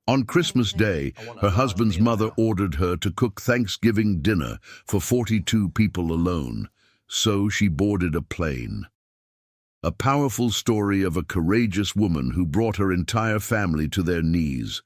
On Christmas Day, her husband's mother ordered her to cook Thanksgiving dinner for 42 people alone, so she boarded a plane. A powerful story of a courageous woman who brought her entire family to their knees.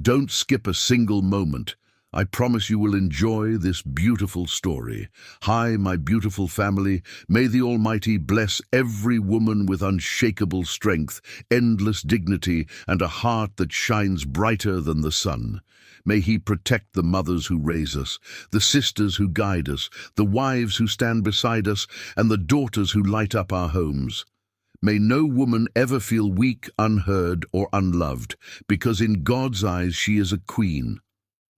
Don't skip a single moment. I promise you will enjoy this beautiful story. Hi, my beautiful family. May the Almighty bless every woman with unshakable strength, endless dignity, and a heart that shines brighter than the sun. May He protect the mothers who raise us, the sisters who guide us, the wives who stand beside us, and the daughters who light up our homes. May no woman ever feel weak, unheard, or unloved, because in God's eyes she is a queen.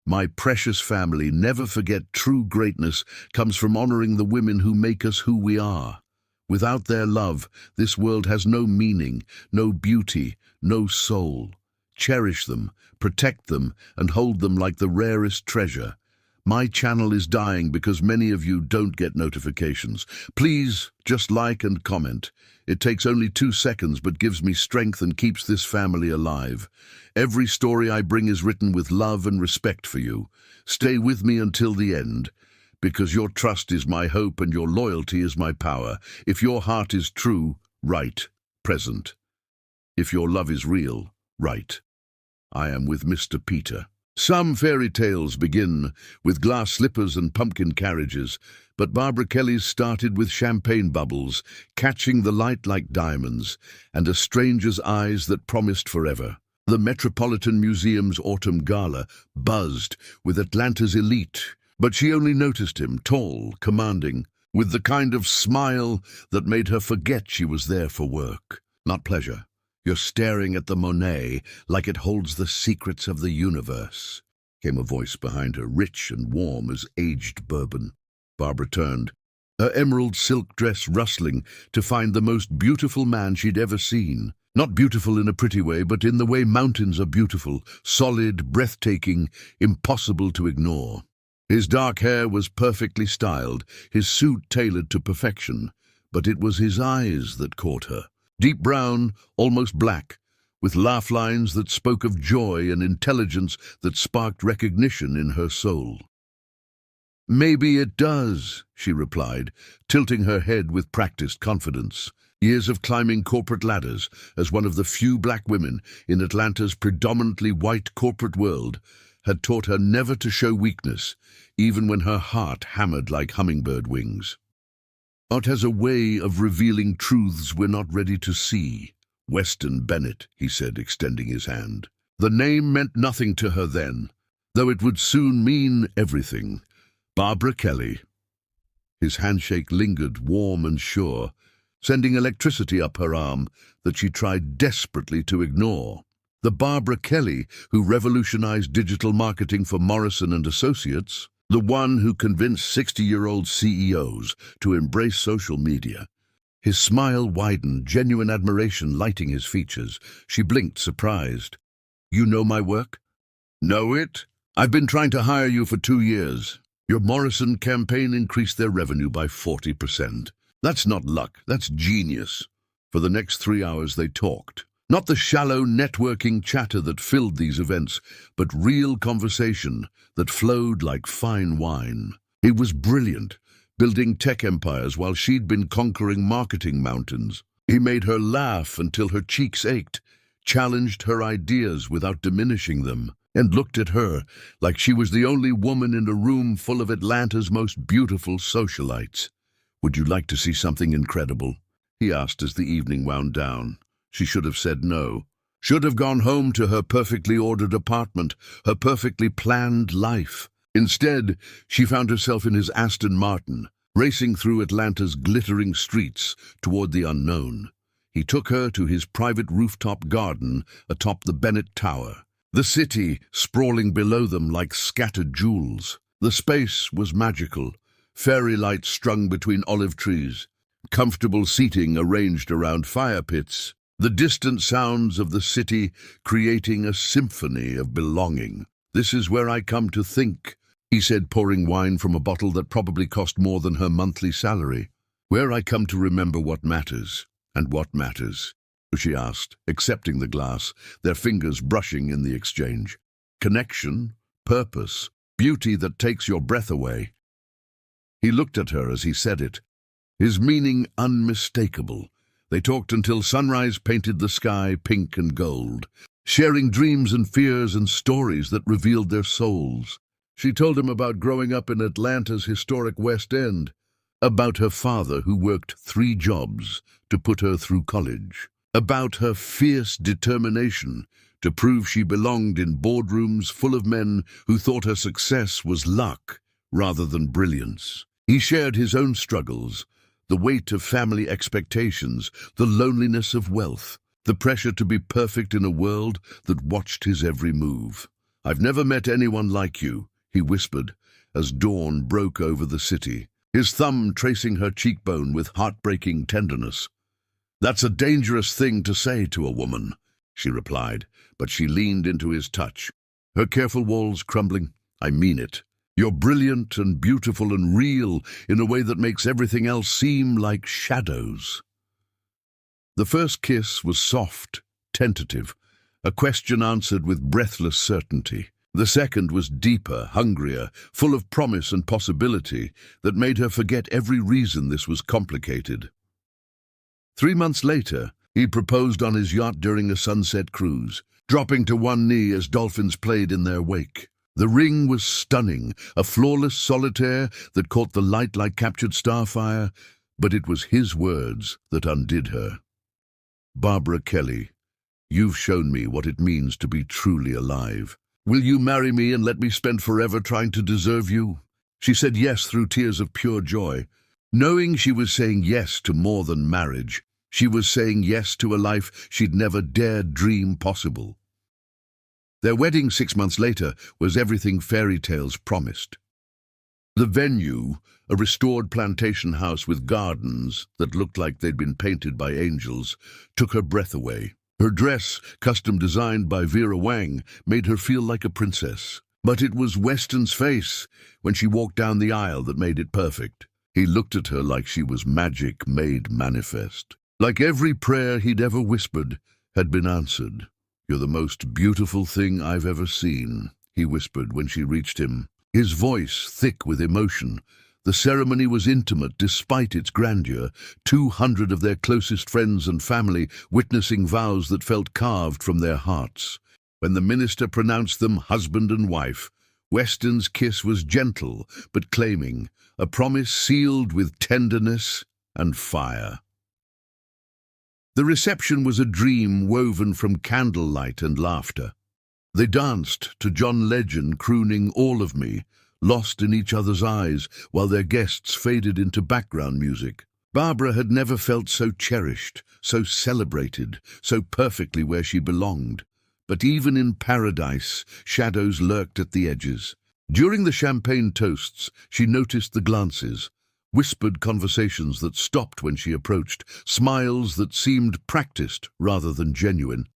My precious family, never forget true greatness comes from honoring the women who make us who we are. Without their love, this world has no meaning, no beauty, no soul. Cherish them, protect them, and hold them like the rarest treasure. My channel is dying because many of you don't get notifications. Please, just like and comment. It takes only 2 seconds but gives me strength and keeps this family alive. Every story I bring is written with love and respect for you. Stay with me until the end, because your trust is my hope and your loyalty is my power. If your heart is true, right, present. If your love is real, right. I am with Mr. Peter. Some fairy tales begin with glass slippers and pumpkin carriages, but Barbara Kelly's started with champagne bubbles, catching the light like diamonds, and a stranger's eyes that promised forever. The Metropolitan Museum's Autumn Gala buzzed with Atlanta's elite, but she only noticed him, tall, commanding, with the kind of smile that made her forget she was there for work, not pleasure. You're staring at the Monet like it holds the secrets of the universe, came a voice behind her, rich and warm as aged bourbon. Barbara turned, her emerald silk dress rustling, to find the most beautiful man she'd ever seen. Not beautiful in a pretty way, but in the way mountains are beautiful, solid, breathtaking, impossible to ignore. His dark hair was perfectly styled, his suit tailored to perfection, but it was his eyes that caught her. Deep brown, almost black, with laugh lines that spoke of joy and intelligence that sparked recognition in her soul. "Maybe it does," she replied, tilting her head with practiced confidence. Years of climbing corporate ladders as one of the few black women in Atlanta's predominantly white corporate world had taught her never to show weakness, even when her heart hammered like hummingbird wings. Art has a way of revealing truths we're not ready to see. Weston Bennett, he said, extending his hand. The name meant nothing to her then, though it would soon mean everything. Barbara Kelly. His handshake lingered, warm and sure, sending electricity up her arm that she tried desperately to ignore. The Barbara Kelly who revolutionized digital marketing for Morrison and Associates, the one who convinced 60-year-old CEOs to embrace social media. His smile widened, genuine admiration lighting his features. She blinked, surprised. "You know my work?" "Know it? I've been trying to hire you for 2 years. Your Morrison campaign increased their revenue by 40%. That's not luck, that's genius." For the next 3 hours they talked. Not the shallow networking chatter that filled these events, but real conversation that flowed like fine wine. He was brilliant, building tech empires while she'd been conquering marketing mountains. He made her laugh until her cheeks ached, challenged her ideas without diminishing them, and looked at her like she was the only woman in a room full of Atlanta's most beautiful socialites. "Would you like to see something incredible?" he asked as the evening wound down. She should have said no. Should have gone home to her perfectly ordered apartment, her perfectly planned life. Instead, she found herself in his Aston Martin, racing through Atlanta's glittering streets toward the unknown. He took her to his private rooftop garden atop the Bennett Tower, the city sprawling below them like scattered jewels. The space was magical, fairy lights strung between olive trees, comfortable seating arranged around fire pits, the distant sounds of the city creating a symphony of belonging. "This is where I come to think," he said, pouring wine from a bottle that probably cost more than her monthly salary. "Where I come to remember what matters, and what matters she asked, accepting the glass, their fingers brushing in the exchange. Connection, purpose, beauty that takes your breath away. He looked at her as he said it, his meaning unmistakable. They talked until sunrise painted the sky pink and gold, sharing dreams and fears and stories that revealed their souls. She told him about growing up in Atlanta's historic West End, about her father who worked 3 jobs to put her through college, about her fierce determination to prove she belonged in boardrooms full of men who thought her success was luck rather than brilliance. He shared his own struggles, the weight of family expectations, the loneliness of wealth, the pressure to be perfect in a world that watched his every move. "I've never met anyone like you," he whispered, as dawn broke over the city, his thumb tracing her cheekbone with heartbreaking tenderness. "That's a dangerous thing to say to a woman," she replied, but she leaned into his touch, her careful walls crumbling. "I mean it. You're brilliant and beautiful and real in a way that makes everything else seem like shadows." The first kiss was soft, tentative, a question answered with breathless certainty. The second was deeper, hungrier, full of promise and possibility that made her forget every reason this was complicated. 3 months later, he proposed on his yacht during a sunset cruise, dropping to one knee as dolphins played in their wake. The ring was stunning, a flawless solitaire that caught the light like captured starfire, but it was his words that undid her. "Barbara Kelly, you've shown me what it means to be truly alive. Will you marry me and let me spend forever trying to deserve you?" She said yes through tears of pure joy. Knowing she was saying yes to more than marriage, she was saying yes to a life she'd never dared dream possible. Their wedding 6 months later was everything fairy tales promised. The venue, a restored plantation house with gardens that looked like they'd been painted by angels, took her breath away. Her dress, custom designed by Vera Wang, made her feel like a princess. But it was Weston's face when she walked down the aisle that made it perfect. He looked at her like she was magic made manifest. Like every prayer he'd ever whispered had been answered. "You're the most beautiful thing I've ever seen," he whispered when she reached him, his voice thick with emotion. The ceremony was intimate despite its grandeur, 200 of their closest friends and family witnessing vows that felt carved from their hearts. When the minister pronounced them husband and wife, Weston's kiss was gentle but claiming, a promise sealed with tenderness and fire. The reception was a dream woven from candlelight and laughter. They danced to John Legend crooning "All of Me," lost in each other's eyes while their guests faded into background music. Barbara had never felt so cherished, so celebrated, so perfectly where she belonged. But even in paradise, shadows lurked at the edges. During the champagne toasts, she noticed the glances, whispered conversations that stopped when she approached, smiles that seemed practiced rather than genuine.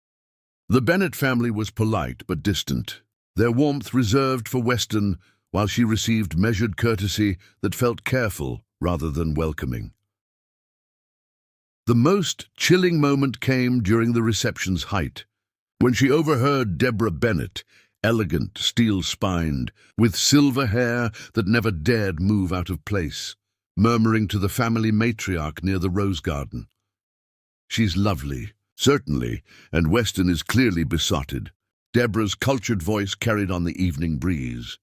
The Bennett family was polite but distant, their warmth reserved for Weston, while she received measured courtesy that felt careful rather than welcoming. The most chilling moment came during the reception's height, when she overheard Deborah Bennett, elegant, steel-spined, with silver hair that never dared move out of place, murmuring to the family matriarch near the rose garden. "She's lovely, certainly, and Weston is clearly besotted." Deborah's cultured voice carried on the evening breeze.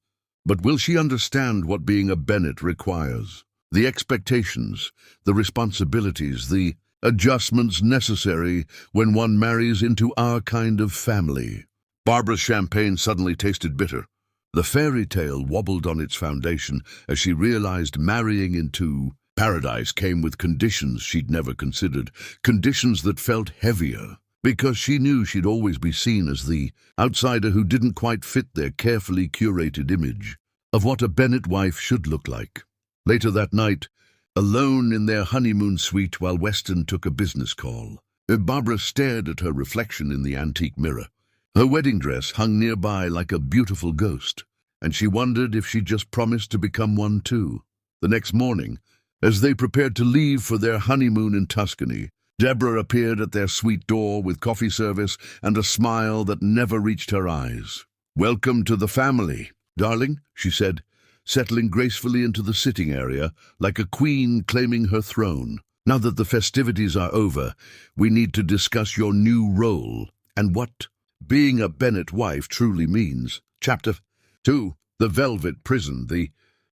"But will she understand what being a Bennett requires? The expectations, the responsibilities, the adjustments necessary when one marries into our kind of family." Barbara's champagne suddenly tasted bitter. The fairy tale wobbled on its foundation as she realized marrying into paradise came with conditions she'd never considered, conditions that felt heavier, because she knew she'd always be seen as the outsider who didn't quite fit their carefully curated image of what a Bennett wife should look like. Later that night, alone in their honeymoon suite while Weston took a business call, Barbara stared at her reflection in the antique mirror. Her wedding dress hung nearby like a beautiful ghost, and she wondered if she'd just promised to become one too. The next morning, as they prepared to leave for their honeymoon in Tuscany, Deborah appeared at their suite door with coffee service and a smile that never reached her eyes. "Welcome to the family, darling," she said, settling gracefully into the sitting area like a queen claiming her throne. "Now that the festivities are over, we need to discuss your new role and what being a Bennett wife truly means." Chapter 2. The Velvet Prison. The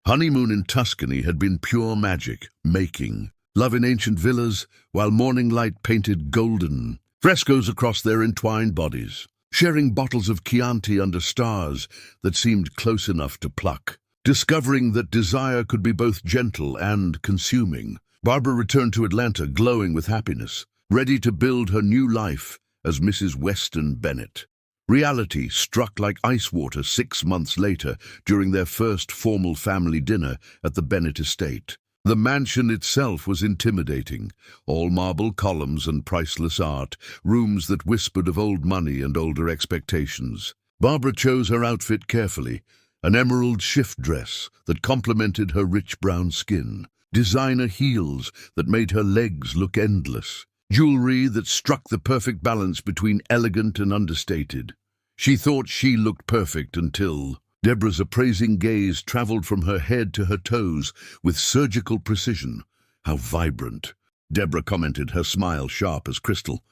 honeymoon in Tuscany had been pure magic, making love in ancient villas while morning light painted golden frescoes across their entwined bodies, sharing bottles of Chianti under stars that seemed close enough to pluck. Discovering that desire could be both gentle and consuming, Barbara returned to Atlanta glowing with happiness, ready to build her new life as Mrs. Weston Bennett. Reality struck like ice water 6 months later during their first formal family dinner at the Bennett estate. The mansion itself was intimidating, all marble columns and priceless art, rooms that whispered of old money and older expectations. Barbara chose her outfit carefully, an emerald shift dress that complemented her rich brown skin, designer heels that made her legs look endless, jewelry that struck the perfect balance between elegant and understated. She thought she looked perfect until Deborah's appraising gaze traveled from her head to her toes with surgical precision. "How vibrant," Deborah commented, her smile sharp as crystal.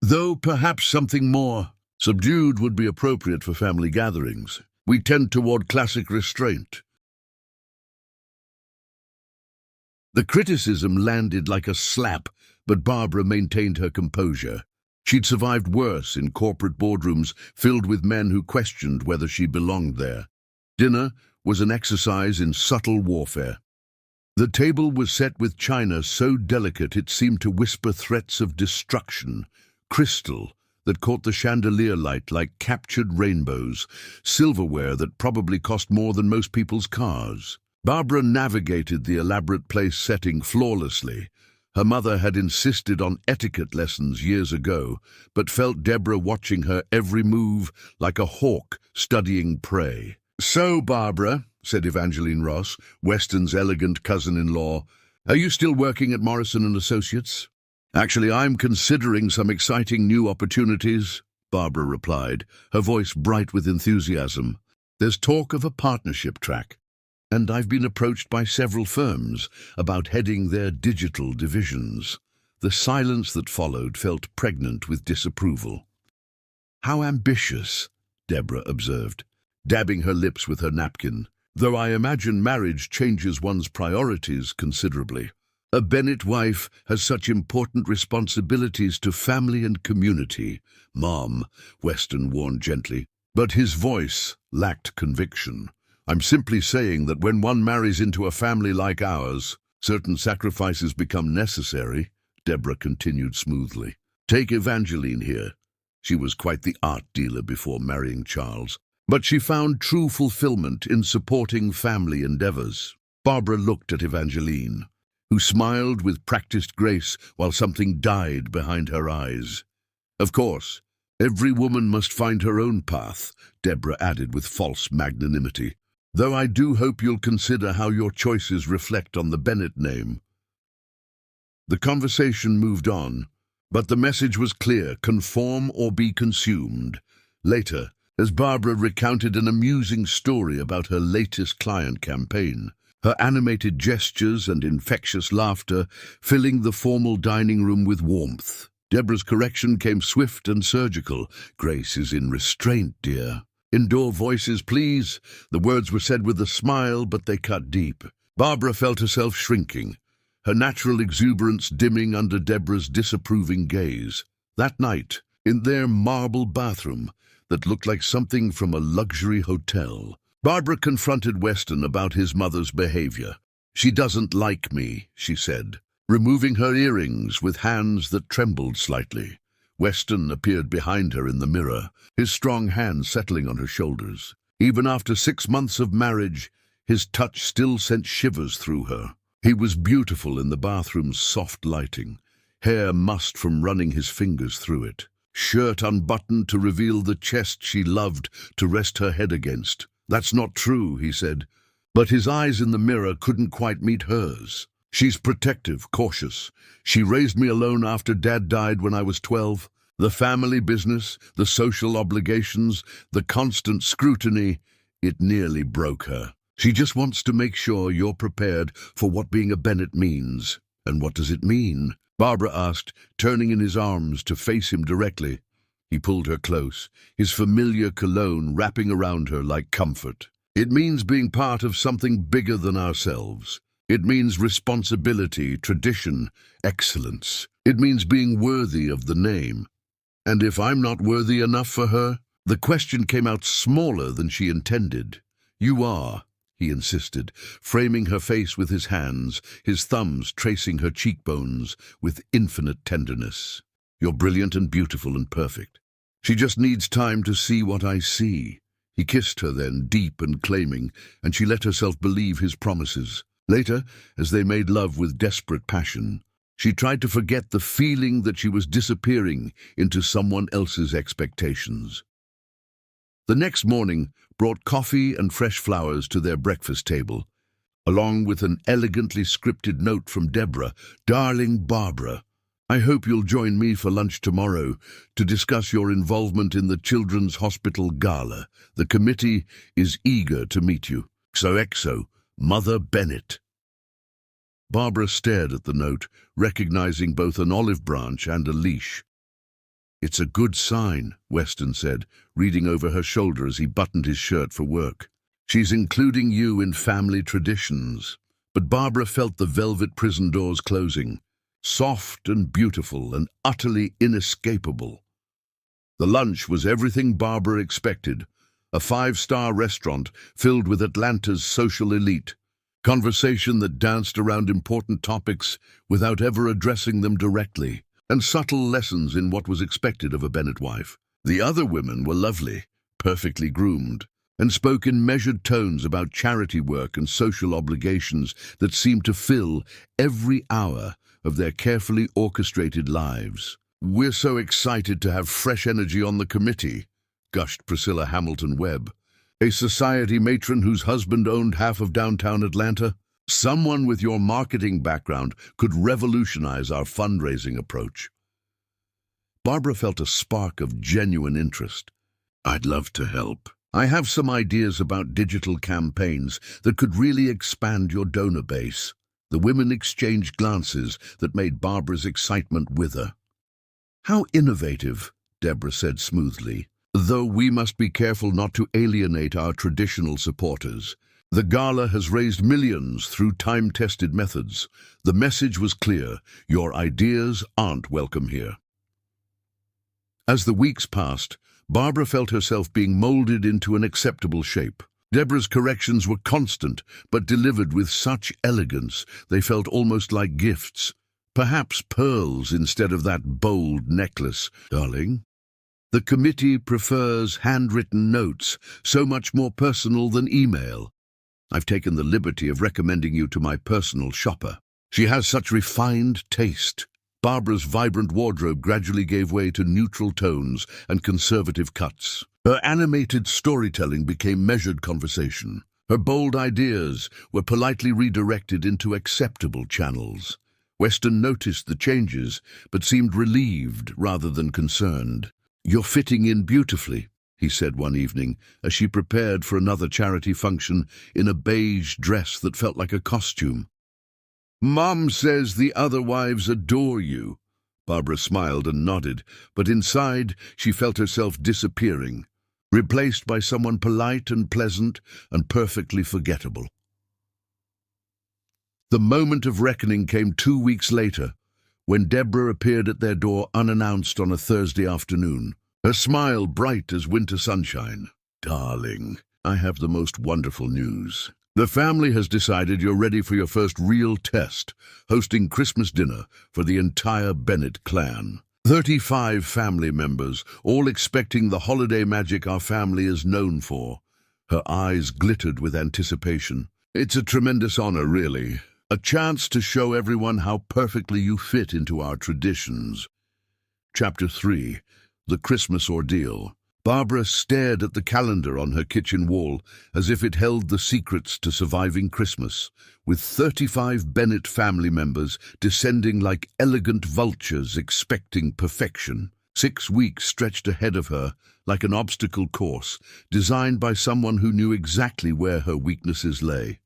"Though perhaps something more subdued would be appropriate for family gatherings. We tend toward classic restraint." The criticism landed like a slap, but Barbara maintained her composure. She'd survived worse in corporate boardrooms filled with men who questioned whether she belonged there. Dinner was an exercise in subtle warfare. The table was set with china so delicate it seemed to whisper threats of destruction, crystal that caught the chandelier light like captured rainbows, silverware that probably cost more than most people's cars. Barbara navigated the elaborate place setting flawlessly. Her mother had insisted on etiquette lessons years ago, but felt Deborah watching her every move like a hawk studying prey. "So, Barbara," said Evangeline Ross, Weston's elegant cousin-in-law, "are you still working at Morrison & Associates?" "Actually, I'm considering some exciting new opportunities," Barbara replied, her voice bright with enthusiasm. "There's talk of a partnership track, and I've been approached by several firms about heading their digital divisions." The silence that followed felt pregnant with disapproval. "How ambitious," Deborah observed, dabbing her lips with her napkin, "though I imagine marriage changes one's priorities considerably. A Bennett wife has such important responsibilities to family and community, Mom," Weston warned gently, but his voice lacked conviction. "I'm simply saying that when one marries into a family like ours, certain sacrifices become necessary," Deborah continued smoothly. "Take Evangeline here. She was quite the art dealer before marrying Charles, but she found true fulfillment in supporting family endeavors." Barbara looked at Evangeline, who smiled with practiced grace while something died behind her eyes. "Of course, every woman must find her own path," Deborah added with false magnanimity, "though I do hope you'll consider how your choices reflect on the Bennett name." The conversation moved on, but the message was clear: conform or be consumed. Later, as Barbara recounted an amusing story about her latest client campaign, her animated gestures and infectious laughter filling the formal dining room with warmth, Deborah's correction came swift and surgical. "Grace is in restraint, dear. Indoor voices, please." The words were said with a smile, but they cut deep. Barbara felt herself shrinking, her natural exuberance dimming under Deborah's disapproving gaze. That night, in their marble bathroom that looked like something from a luxury hotel, Barbara confronted Weston about his mother's behavior. "She doesn't like me," she said, removing her earrings with hands that trembled slightly. Weston appeared behind her in the mirror, his strong hand settling on her shoulders. Even after 6 months of marriage, his touch still sent shivers through her. He was beautiful in the bathroom's soft lighting, hair mussed from running his fingers through it, shirt unbuttoned to reveal the chest she loved to rest her head against. "That's not true," he said, but his eyes in the mirror couldn't quite meet hers. She's protective, cautious. She raised me alone after Dad died when I was 12. The family business, the social obligations, the constant scrutiny, it nearly broke her. She just wants to make sure you're prepared for what being a Bennett means. And what does it mean? Barbara asked, turning in his arms to face him directly. He pulled her close, his familiar cologne wrapping around her like comfort. It means being part of something bigger than ourselves. It means responsibility, tradition, excellence. It means being worthy of the name. And if I'm not worthy enough for her? The question came out smaller than she intended. You are, he insisted, framing her face with his hands, his thumbs tracing her cheekbones with infinite tenderness. You're brilliant and beautiful and perfect. She just needs time to see what I see. He kissed her then, deep and claiming, and she let herself believe his promises. Later, as they made love with desperate passion, she tried to forget the feeling that she was disappearing into someone else's expectations. The next morning brought coffee and fresh flowers to their breakfast table, along with an elegantly scripted note from Deborah. Darling Barbara, I hope you'll join me for lunch tomorrow to discuss your involvement in the Children's Hospital Gala. The committee is eager to meet you. XOXO, Mother Bennett. Barbara stared at the note, recognizing both an olive branch and a leash. It's a good sign, Weston said, reading over her shoulder as he buttoned his shirt for work. She's including you in family traditions. But Barbara felt the velvet prison doors closing, soft and beautiful and utterly inescapable. The lunch was everything Barbara expected, a 5-star restaurant filled with Atlanta's social elite. Conversation that danced around important topics without ever addressing them directly, and subtle lessons in what was expected of a Bennett wife. The other women were lovely, perfectly groomed, and spoke in measured tones about charity work and social obligations that seemed to fill every hour of their carefully orchestrated lives. We're so excited to have fresh energy on the committee, gushed Priscilla Hamilton Webb, a society matron whose husband owned half of downtown Atlanta. Someone with your marketing background could revolutionize our fundraising approach. Barbara felt a spark of genuine interest. I'd love to help. I have some ideas about digital campaigns that could really expand your donor base. The women exchanged glances that made Barbara's excitement wither. How innovative, Deborah said smoothly. Though we must be careful not to alienate our traditional supporters. The gala has raised millions through time-tested methods. The message was clear: your ideas aren't welcome here. As the weeks passed, Barbara felt herself being molded into an acceptable shape. Deborah's corrections were constant, but delivered with such elegance they felt almost like gifts. Perhaps pearls instead of that bold necklace. Darling, the committee prefers handwritten notes, so much more personal than email. I've taken the liberty of recommending you to my personal shopper. She has such refined taste. Barbara's vibrant wardrobe gradually gave way to neutral tones and conservative cuts. Her animated storytelling became measured conversation. Her bold ideas were politely redirected into acceptable channels. Weston noticed the changes, but seemed relieved rather than concerned. You're fitting in beautifully, he said one evening, as she prepared for another charity function in a beige dress that felt like a costume. Mom says the other wives adore you. Barbara smiled and nodded, but inside she felt herself disappearing, replaced by someone polite and pleasant and perfectly forgettable. The moment of reckoning came 2 weeks later, when Deborah appeared at their door unannounced on a Thursday afternoon, her smile bright as winter sunshine. Darling, I have the most wonderful news. The family has decided you're ready for your first real test, hosting Christmas dinner for the entire Bennett clan. 35 family members, all expecting the holiday magic our family is known for. Her eyes glittered with anticipation. It's a tremendous honor, really. A chance to show everyone how perfectly you fit into our traditions. Chapter 3. The Christmas Ordeal. Barbara stared at the calendar on her kitchen wall as if it held the secrets to surviving Christmas, with 35 Bennett family members descending like elegant vultures expecting perfection. 6 weeks stretched ahead of her like an obstacle course designed by someone who knew exactly where her weaknesses lay.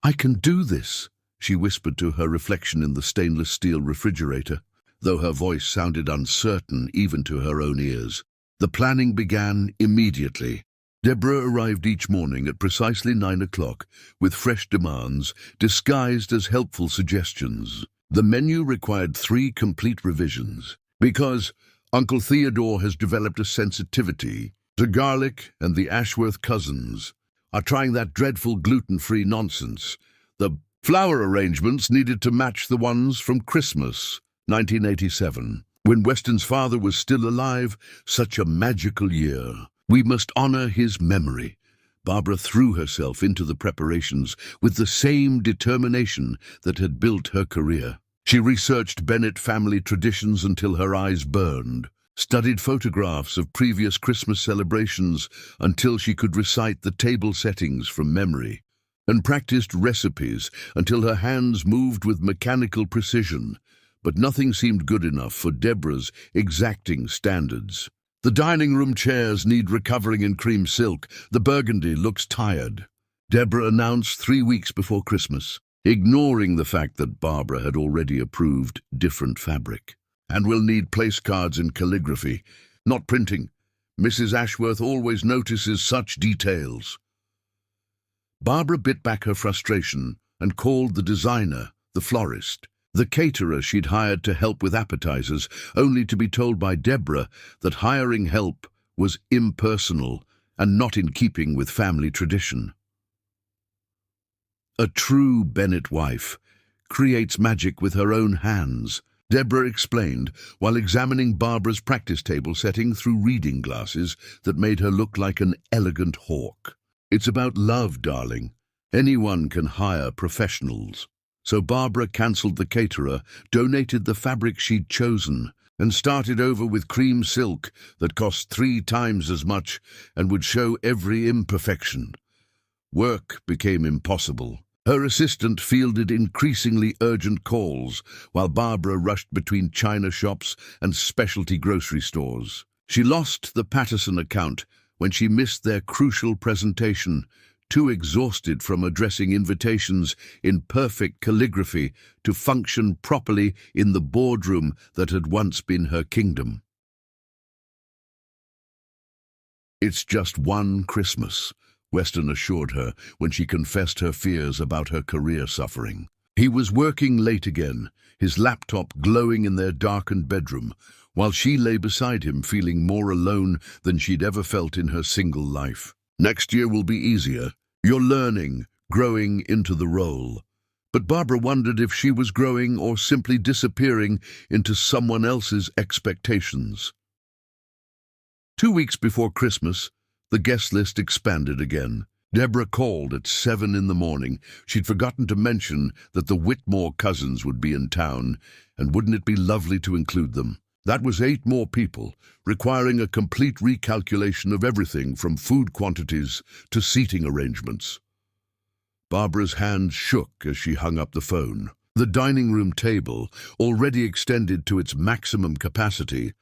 "I can do this," she whispered to her reflection in the stainless steel refrigerator, though her voice sounded uncertain even to her own ears. The planning began immediately. Deborah arrived each morning at precisely 9 o'clock with fresh demands disguised as helpful suggestions. The menu required 3 complete revisions because Uncle Theodore has developed a sensitivity to garlic, and the Ashworth cousins are trying that dreadful gluten-free nonsense. The flower arrangements needed to match the ones from Christmas, 1987. When Weston's father was still alive, such a magical year. We must honor his memory. Barbara threw herself into the preparations with the same determination that had built her career. She researched Bennett family traditions until her eyes burned, studied photographs of previous Christmas celebrations until she could recite the table settings from memory, and practiced recipes until her hands moved with mechanical precision. But nothing seemed good enough for Deborah's exacting standards. The dining room chairs need recovering in cream silk. The burgundy looks tired, Deborah announced 3 weeks before Christmas, ignoring the fact that Barbara had already approved different fabric. "And we'll need place cards in calligraphy, not printing. Mrs. Ashworth always notices such details." Barbara bit back her frustration and called the designer, the florist, the caterer she'd hired to help with appetizers, only to be told by Deborah that hiring help was impersonal and not in keeping with family tradition. A true Bennett wife creates magic with her own hands, Deborah explained while examining Barbara's practice table setting through reading glasses that made her look like an elegant hawk. "It's about love, darling. Anyone can hire professionals." So Barbara cancelled the caterer, donated the fabric she'd chosen, and started over with cream silk that cost 3 times as much and would show every imperfection. Work became impossible. Her assistant fielded increasingly urgent calls, while Barbara rushed between china shops and specialty grocery stores. She lost the Patterson account when she missed their crucial presentation, too exhausted from addressing invitations in perfect calligraphy to function properly in the boardroom that had once been her kingdom. "It's just one Christmas," Weston assured her when she confessed her fears about her career suffering. He was working late again, his laptop glowing in their darkened bedroom, while she lay beside him feeling more alone than she'd ever felt in her single life. "Next year will be easier. You're learning, growing into the role." But Barbara wondered if she was growing or simply disappearing into someone else's expectations. 2 weeks before Christmas, the guest list expanded again. Deborah called at 7 in the morning. She'd forgotten to mention that the Whitmore cousins would be in town, and wouldn't it be lovely to include them? That was 8 more people, requiring a complete recalculation of everything from food quantities to seating arrangements. Barbara's hands shook as she hung up the phone. The dining room table, already extended to its maximum capacity,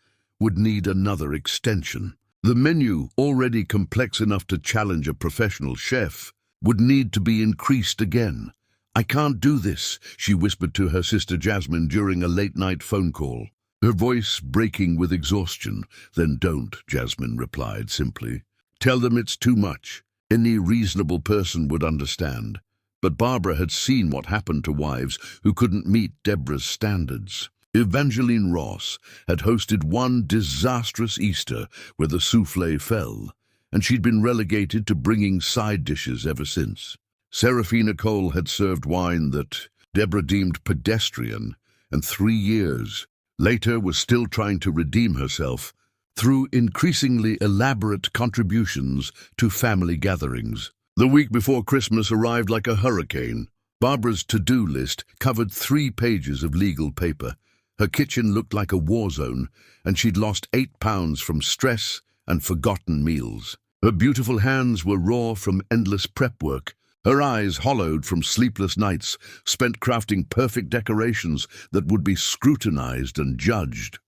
would need another extension. The menu, already complex enough to challenge a professional chef, would need to be increased again. "I can't do this," she whispered to her sister Jasmine during a late-night phone call, her voice breaking with exhaustion. "Then don't," Jasmine replied simply. "Tell them it's too much. Any reasonable person would understand." But Barbara had seen what happened to wives who couldn't meet Deborah's standards. Evangeline Ross had hosted one disastrous Easter where the souffle fell, and she'd been relegated to bringing side dishes ever since. Serafina Cole had served wine that Deborah deemed pedestrian, and 3 years later was still trying to redeem herself through increasingly elaborate contributions to family gatherings. The week before Christmas arrived like a hurricane. Barbara's to-do list covered 3 pages of legal paper, Her kitchen looked like a war zone, and she'd lost 8 pounds from stress and forgotten meals. Her beautiful hands were raw from endless prep work, her eyes hollowed from sleepless nights spent crafting perfect decorations that would be scrutinized and judged.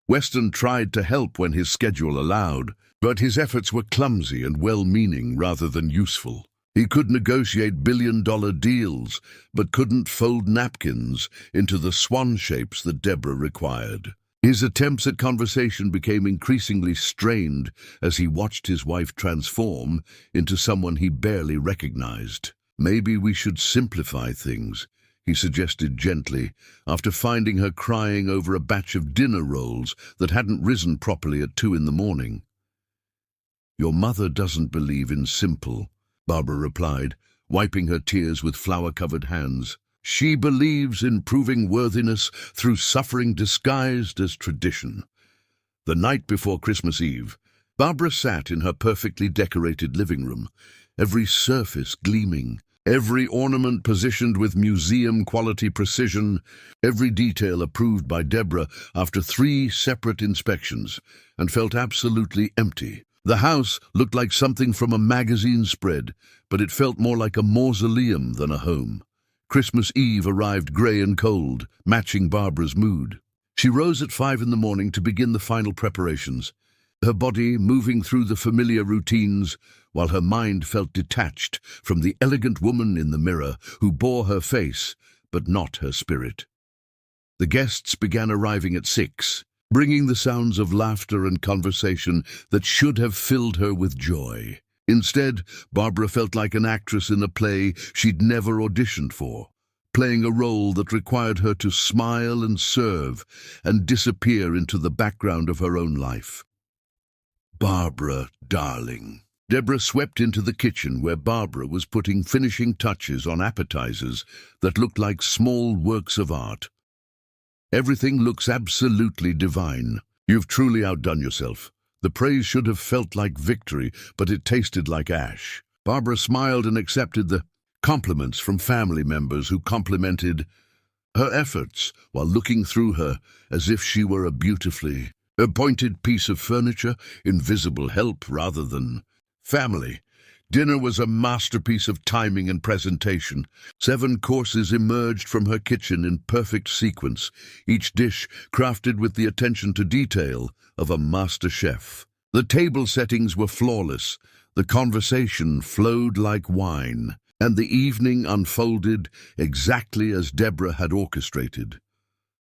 Weston tried to help when his schedule allowed, but his efforts were clumsy and well-meaning rather than useful. He could negotiate billion-dollar deals, but couldn't fold napkins into the swan shapes that Deborah required. His attempts at conversation became increasingly strained as he watched his wife transform into someone he barely recognized. "Maybe we should simplify things," he suggested gently, after finding her crying over a batch of dinner rolls that hadn't risen properly at 2 a.m. "Your mother doesn't believe in simple," Barbara replied, wiping her tears with flour-covered hands. "She believes in proving worthiness through suffering disguised as tradition." The night before Christmas Eve, Barbara sat in her perfectly decorated living room, every surface gleaming, every ornament positioned with museum-quality precision, every detail approved by Deborah after 3 separate inspections, and felt absolutely empty. The house looked like something from a magazine spread, but it felt more like a mausoleum than a home. Christmas Eve arrived grey and cold, matching Barbara's mood. She rose at 5 a.m. to begin the final preparations, her body moving through the familiar routines, while her mind felt detached from the elegant woman in the mirror who bore her face, but not her spirit. The guests began arriving at 6, bringing the sounds of laughter and conversation that should have filled her with joy. Instead, Barbara felt like an actress in a play she'd never auditioned for, playing a role that required her to smile and serve and disappear into the background of her own life. "Barbara, darling." Deborah swept into the kitchen where Barbara was putting finishing touches on appetizers that looked like small works of art. "Everything looks absolutely divine. You've truly outdone yourself. The praise should have felt like victory, but it tasted like ash." Barbara smiled and accepted the compliments from family members who complimented her efforts while looking through her as if she were a beautifully appointed piece of furniture, invisible help rather than family. Dinner was a masterpiece of timing and presentation. 7 courses emerged from her kitchen in perfect sequence, each dish crafted with the attention to detail of a master chef. The table settings were flawless, the conversation flowed like wine, and the evening unfolded exactly as Deborah had orchestrated.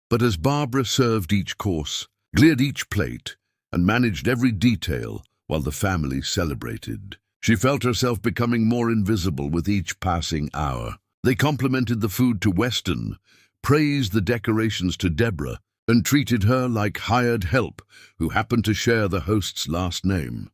But as Barbara served each course, cleared each plate, and managed every detail while the family celebrated, she felt herself becoming more invisible with each passing hour. They complimented the food to Weston, praised the decorations to Deborah, and treated her like hired help who happened to share the host's last name.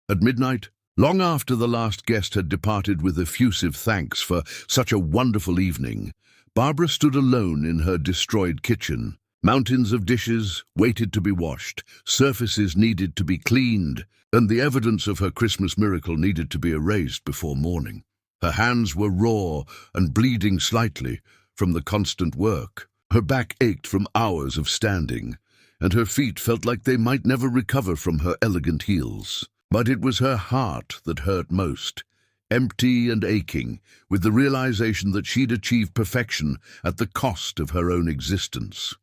At midnight, long after the last guest had departed with effusive thanks for such a wonderful evening, Barbara stood alone in her destroyed kitchen. Mountains of dishes waited to be washed, surfaces needed to be cleaned, and the evidence of her Christmas miracle needed to be erased before morning. Her hands were raw and bleeding slightly from the constant work. Her back ached from hours of standing, and her feet felt like they might never recover from her elegant heels. But it was her heart that hurt most, empty and aching, with the realization that she'd achieved perfection at the cost of her own existence.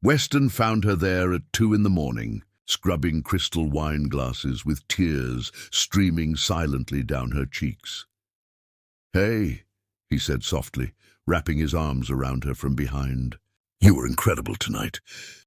Weston found her there at 2 a.m, scrubbing crystal wine glasses with tears streaming silently down her cheeks. "Hey," he said softly, wrapping his arms around her from behind. "You were incredible tonight."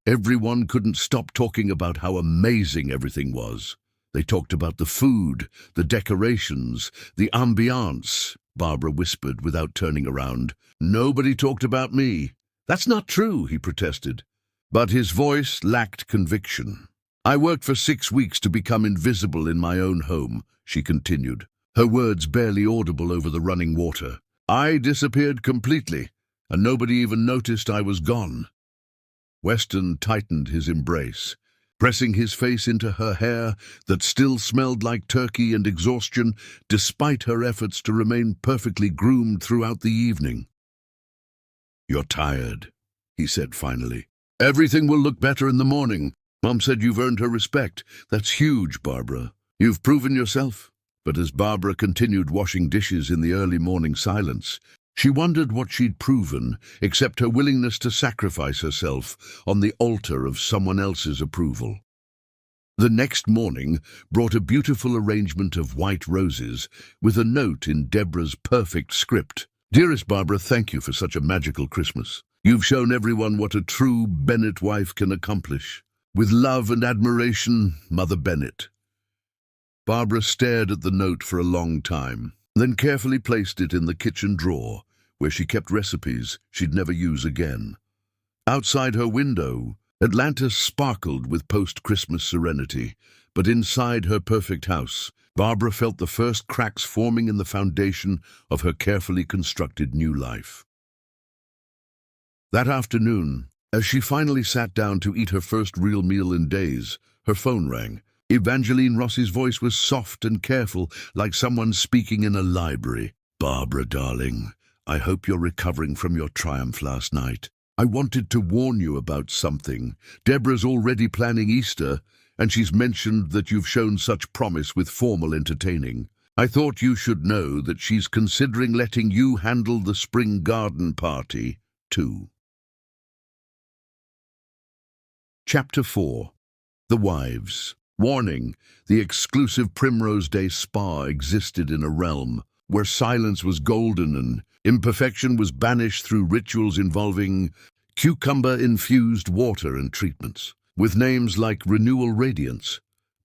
Everyone couldn't stop talking about how amazing everything was. They talked about the food, the decorations, the ambiance, Barbara whispered without turning around. "Nobody talked about me." "That's not true," he protested. But his voice lacked conviction. "I worked for 6 weeks to become invisible in my own home," she continued, her words barely audible over the running water. "I disappeared completely, and nobody even noticed I was gone." Weston tightened his embrace, pressing his face into her hair that still smelled like turkey and exhaustion despite her efforts to remain perfectly groomed throughout the evening. "You're tired," he said finally. "Everything will look better in the morning. Mom said you've earned her respect. That's huge, Barbara. You've proven yourself." But as Barbara continued washing dishes in the early morning silence, she wondered what she'd proven, except her willingness to sacrifice herself on the altar of someone else's approval. The next morning brought a beautiful arrangement of white roses with a note in Deborah's perfect script. "Dearest Barbara, thank you for such a magical Christmas. You've shown everyone what a true Bennett wife can accomplish. With love and admiration, Mother Bennett." Barbara stared at the note for a long time, then carefully placed it in the kitchen drawer, where she kept recipes she'd never use again. Outside her window, Atlantis sparkled with post-Christmas serenity, but inside her perfect house, Barbara felt the first cracks forming in the foundation of her carefully constructed new life. That afternoon, as she finally sat down to eat her first real meal in days, her phone rang. Evangeline Rossi's voice was soft and careful, like someone speaking in a library. "Barbara, darling, I hope you're recovering from your triumph last night. I wanted to warn you about something. Deborah's already planning Easter, and she's mentioned that you've shown such promise with formal entertaining. I thought you should know that she's considering letting you handle the spring garden party, too." Chapter 4. The Wives. Warning: the exclusive Primrose Day Spa existed in a realm where silence was golden and imperfection was banished through rituals involving cucumber-infused water and treatments. With names like Renewal Radiance,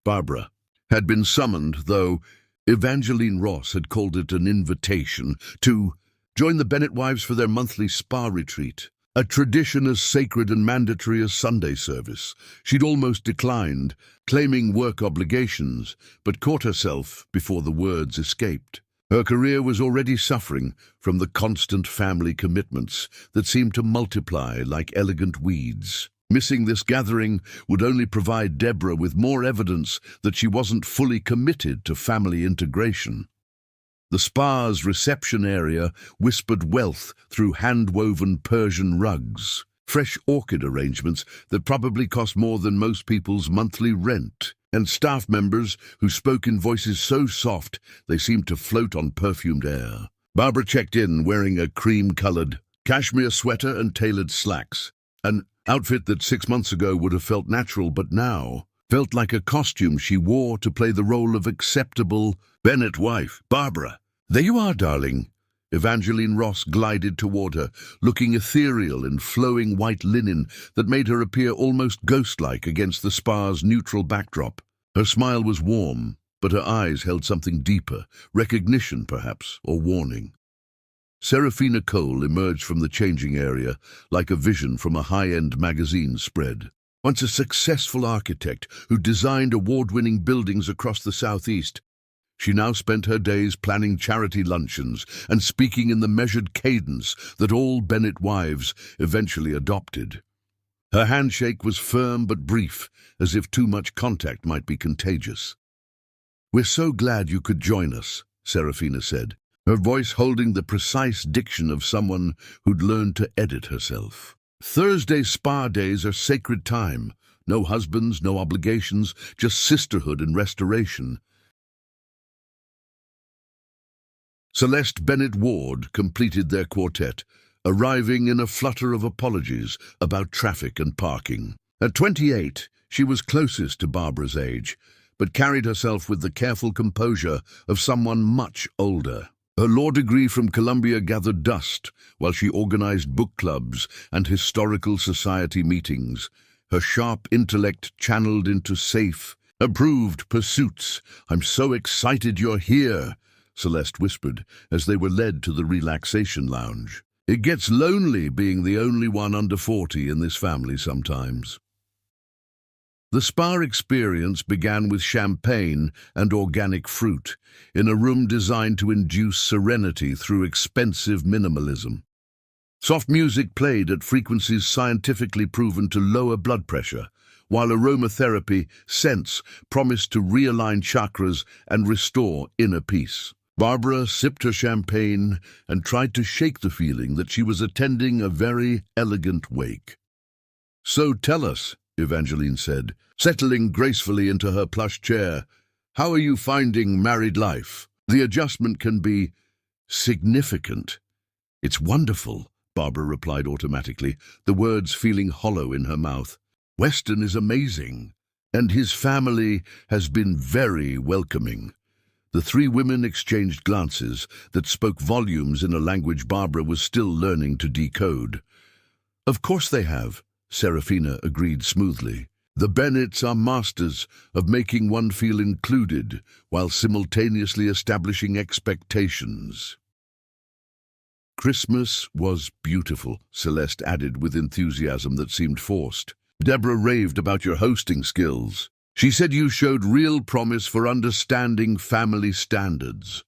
Barbara had been summoned, though Evangeline Ross had called it an invitation to join the Bennett wives for their monthly spa retreat, a tradition as sacred and mandatory as Sunday service. She'd almost declined, claiming work obligations, but caught herself before the words escaped. Her career was already suffering from the constant family commitments that seemed to multiply like elegant weeds. Missing this gathering would only provide Deborah with more evidence that she wasn't fully committed to family integration. The spa's reception area whispered wealth through hand-woven Persian rugs, fresh orchid arrangements that probably cost more than most people's monthly rent, and staff members who spoke in voices so soft they seemed to float on perfumed air. Barbara checked in wearing a cream-colored cashmere sweater and tailored slacks, an outfit that 6 months ago would have felt natural but now felt like a costume she wore to play the role of acceptable Bennett wife. "Barbara, there you are, darling." Evangeline Ross glided toward her, looking ethereal in flowing white linen that made her appear almost ghost-like against the spa's neutral backdrop. Her smile was warm, but her eyes held something deeper, recognition perhaps, or warning. Serafina Cole emerged from the changing area like a vision from a high-end magazine spread. Once a successful architect who designed award-winning buildings across the southeast, she now spent her days planning charity luncheons and speaking in the measured cadence that all Bennett wives eventually adopted. Her handshake was firm but brief, as if too much contact might be contagious. "We're so glad you could join us," Serafina said, her voice holding the precise diction of someone who'd learned to edit herself. "Thursday spa days are sacred time. No husbands, no obligations, just sisterhood and restoration." Celeste Bennett Ward completed their quartet, arriving in a flutter of apologies about traffic and parking. At 28, she was closest to Barbara's age, but carried herself with the careful composure of someone much older. Her law degree from Columbia gathered dust while she organized book clubs and historical society meetings, her sharp intellect channeled into safe, approved pursuits. "I'm so excited you're here," Celeste whispered as they were led to the relaxation lounge. "It gets lonely being the only one under 40 in this family sometimes." The spa experience began with champagne and organic fruit in a room designed to induce serenity through expensive minimalism. Soft music played at frequencies scientifically proven to lower blood pressure, while aromatherapy scents promised to realign chakras and restore inner peace. Barbara sipped her champagne and tried to shake the feeling that she was attending a very elegant wake. "So tell us," Evangeline said, settling gracefully into her plush chair, "how are you finding married life? The adjustment can be significant." "It's wonderful," Barbara replied automatically, the words feeling hollow in her mouth. "Weston is amazing, and his family has been very welcoming." The three women exchanged glances that spoke volumes in a language Barbara was still learning to decode. "Of course they have," Serafina agreed smoothly. "The Bennets are masters of making one feel included while simultaneously establishing expectations." "Christmas was beautiful," Celeste added with enthusiasm that seemed forced. "Deborah raved about your hosting skills. She said you showed real promise for understanding family standards."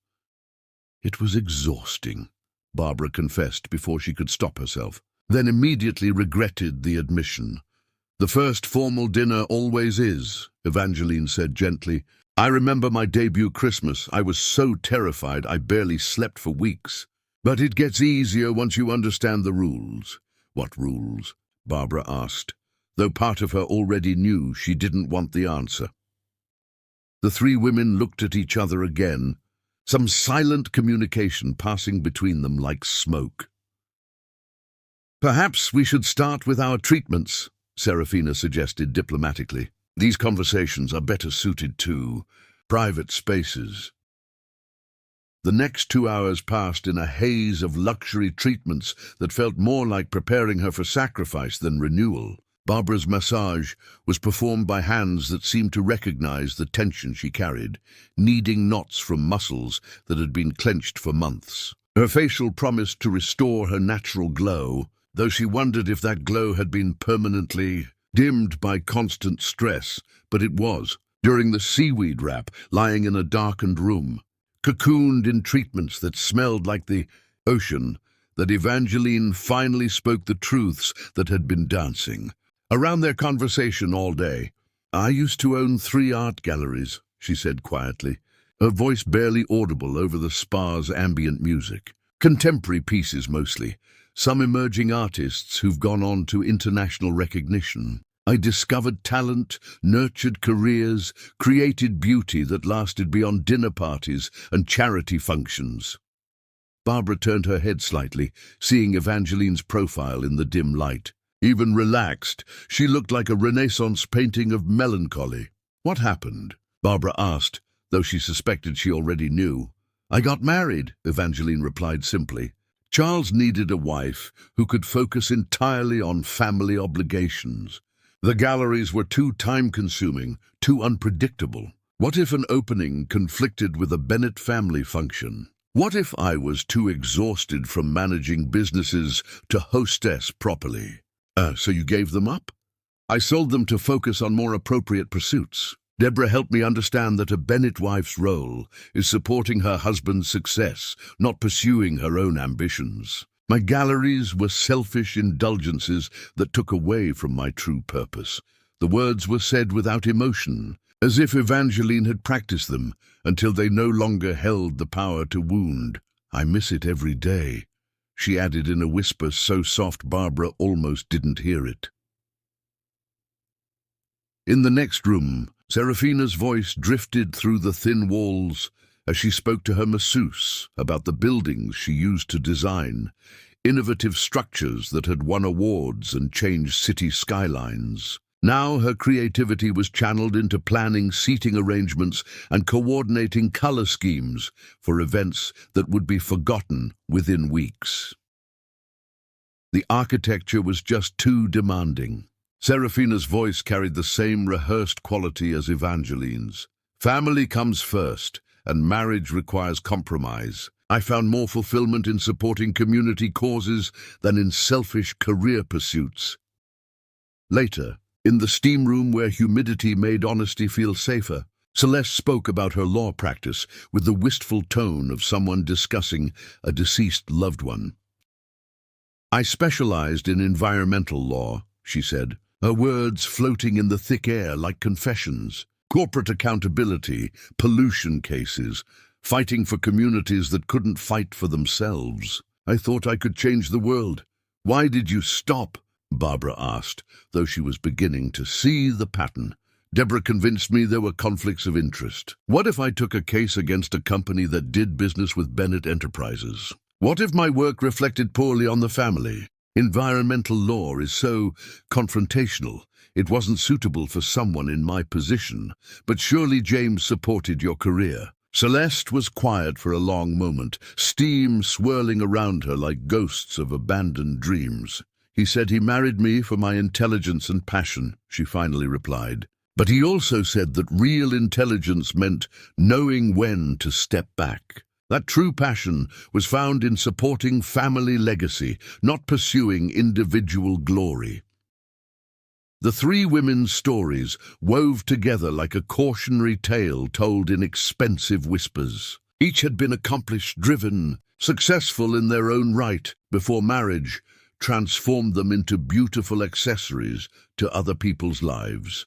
"It was exhausting," Barbara confessed before she could stop herself, then immediately regretted the admission. "The first formal dinner always is," Evangeline said gently. "I remember my debut Christmas. I was so terrified I barely slept for weeks. But it gets easier once you understand the rules." "What rules?" Barbara asked, though part of her already knew she didn't want the answer. The three women looked at each other again, some silent communication passing between them like smoke. "Perhaps we should start with our treatments," Serafina suggested diplomatically. "These conversations are better suited to private spaces." The next 2 hours passed in a haze of luxury treatments that felt more like preparing her for sacrifice than renewal. Barbara's massage was performed by hands that seemed to recognize the tension she carried, kneading knots from muscles that had been clenched for months. Her facial promised to restore her natural glow, though she wondered if that glow had been permanently dimmed by constant stress, but it was. During the seaweed wrap, lying in a darkened room, cocooned in treatments that smelled like the ocean, that Evangeline finally spoke the truths that had been dancing around their conversation all day. "I used to own 3 art galleries," she said quietly, her voice barely audible over the spa's ambient music. "Contemporary pieces mostly, some emerging artists who've gone on to international recognition. I discovered talent, nurtured careers, created beauty that lasted beyond dinner parties and charity functions." Barbara turned her head slightly, seeing Evangeline's profile in the dim light. Even relaxed, she looked like a Renaissance painting of melancholy. "What happened?" Barbara asked, though she suspected she already knew. "I got married," Evangeline replied simply. "Charles needed a wife who could focus entirely on family obligations. The galleries were too time-consuming, too unpredictable. What if an opening conflicted with a Bennett family function? What if I was too exhausted from managing businesses to hostess properly?" "So you gave them up?" "I sold them to focus on more appropriate pursuits. Deborah helped me understand that a Bennett wife's role is supporting her husband's success, not pursuing her own ambitions. My galleries were selfish indulgences that took away from my true purpose." The words were said without emotion, as if Evangeline had practiced them until they no longer held the power to wound. "I miss it every day," she added in a whisper so soft Barbara almost didn't hear it. In the next room, Serafina's voice drifted through the thin walls as she spoke to her masseuse about the buildings she used to design, innovative structures that had won awards and changed city skylines. Now her creativity was channeled into planning seating arrangements and coordinating color schemes for events that would be forgotten within weeks. The architecture was just too demanding. Serafina's voice carried the same rehearsed quality as Evangeline's. "Family comes first, and marriage requires compromise. I found more fulfillment in supporting community causes than in selfish career pursuits." Later, in the steam room where humidity made honesty feel safer, Celeste spoke about her law practice with the wistful tone of someone discussing a deceased loved one. "I specialized in environmental law," she said, her words floating in the thick air like confessions. "Corporate accountability, pollution cases, fighting for communities that couldn't fight for themselves. I thought I could change the world. Why did you stop? Barbara asked, though she was beginning to see the pattern. Deborah convinced me there were conflicts of interest. What if I took a case against a company that did business with Bennett Enterprises? What if my work reflected poorly on the family? Environmental law is so confrontational. It wasn't suitable for someone in my position, but surely James supported your career. Celeste was quiet for a long moment, steam swirling around her like ghosts of abandoned dreams. He said he married me for my intelligence and passion, she finally replied. But he also said that real intelligence meant knowing when to step back. That true passion was found in supporting family legacy, not pursuing individual glory. The three women's stories wove together like a cautionary tale told in expensive whispers. Each had been accomplished, driven, successful in their own right before marriage transformed them into beautiful accessories to other people's lives.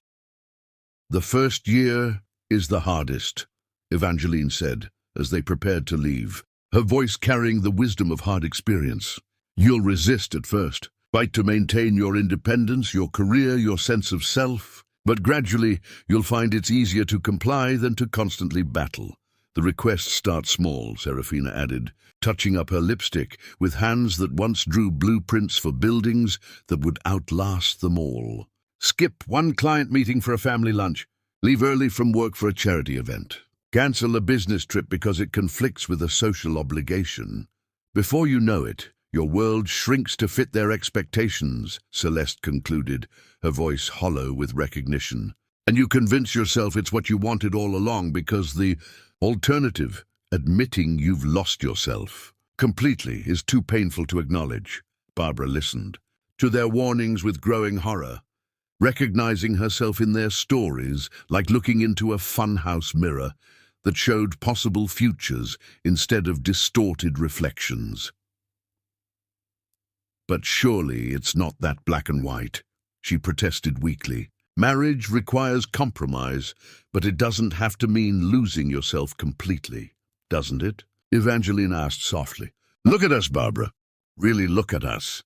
The first year is the hardest, Evangeline said as they prepared to leave, her voice carrying the wisdom of hard experience. You'll resist at first. Fight to maintain your independence, your career, your sense of self, but gradually you'll find it's easier to comply than to constantly battle. The requests start small, Serafina added, touching up her lipstick with hands that once drew blueprints for buildings that would outlast them all. Skip one client meeting for a family lunch. Leave early from work for a charity event. Cancel a business trip because it conflicts with a social obligation. Before you know it, your world shrinks to fit their expectations, Celeste concluded, her voice hollow with recognition. And you convince yourself it's what you wanted all along because the alternative, admitting you've lost yourself, completely is too painful to acknowledge. Barbara listened to their warnings with growing horror, recognizing herself in their stories like looking into a funhouse mirror that showed possible futures instead of distorted reflections. But surely it's not that black and white, she protested weakly. Marriage requires compromise, but it doesn't have to mean losing yourself completely, doesn't it? Evangeline asked softly. Look at us, Barbara. Really look at us.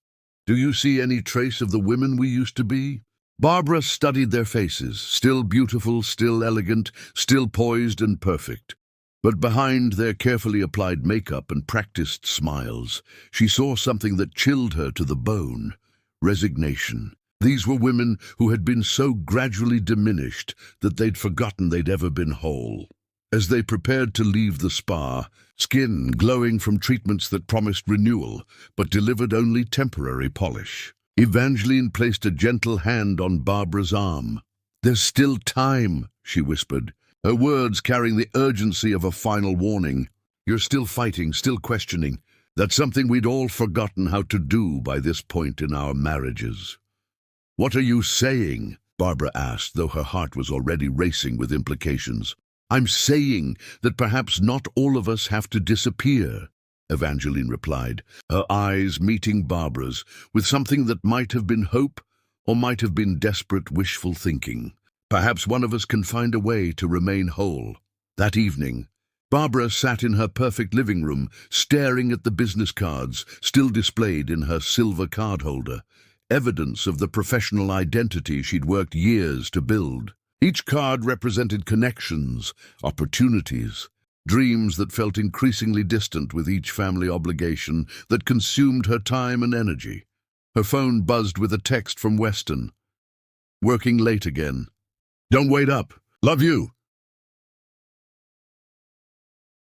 Do you see any trace of the women we used to be? Barbara studied their faces, still beautiful, still elegant, still poised and perfect. But behind their carefully applied makeup and practiced smiles, she saw something that chilled her to the bone: resignation. These were women who had been so gradually diminished that they'd forgotten they'd ever been whole. As they prepared to leave the spa, skin glowing from treatments that promised renewal but delivered only temporary polish, Evangeline placed a gentle hand on Barbara's arm. "There's still time," she whispered, her words carrying the urgency of a final warning. "You're still fighting, still questioning. That's something we'd all forgotten how to do by this point in our marriages." "What are you saying?" Barbara asked, though her heart was already racing with implications. "I'm saying that perhaps not all of us have to disappear," Evangeline replied, her eyes meeting Barbara's with something that might have been hope or might have been desperate wishful thinking. "Perhaps one of us can find a way to remain whole." That evening, Barbara sat in her perfect living room, staring at the business cards still displayed in her silver card holder, evidence of the professional identity she'd worked years to build. Each card represented connections, opportunities, dreams that felt increasingly distant with each family obligation that consumed her time and energy. Her phone buzzed with a text from Weston. "Working late again. Don't wait up. Love you."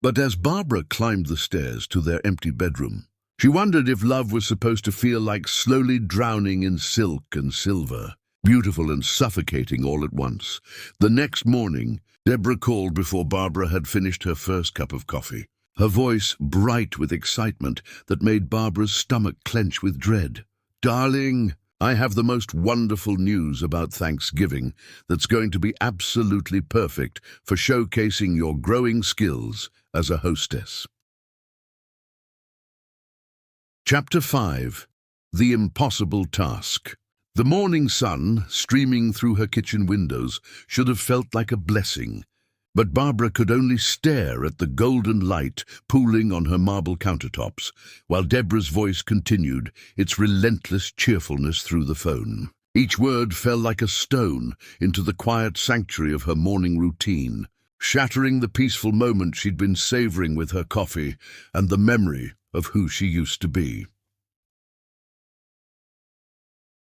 But as Barbara climbed the stairs to their empty bedroom, she wondered if love was supposed to feel like slowly drowning in silk and silver, beautiful and suffocating all at once. The next morning, Deborah called before Barbara had finished her first cup of coffee, her voice bright with excitement that made Barbara's stomach clench with dread. "Darling, I have the most wonderful news about Thanksgiving that's going to be absolutely perfect for showcasing your growing skills as a hostess." Chapter 5. The Impossible Task. The morning sun, streaming through her kitchen windows, should have felt like a blessing. But Barbara could only stare at the golden light pooling on her marble countertops, while Deborah's voice continued its relentless cheerfulness through the phone. Each word fell like a stone into the quiet sanctuary of her morning routine, shattering the peaceful moment she'd been savoring with her coffee and the memory of who she used to be.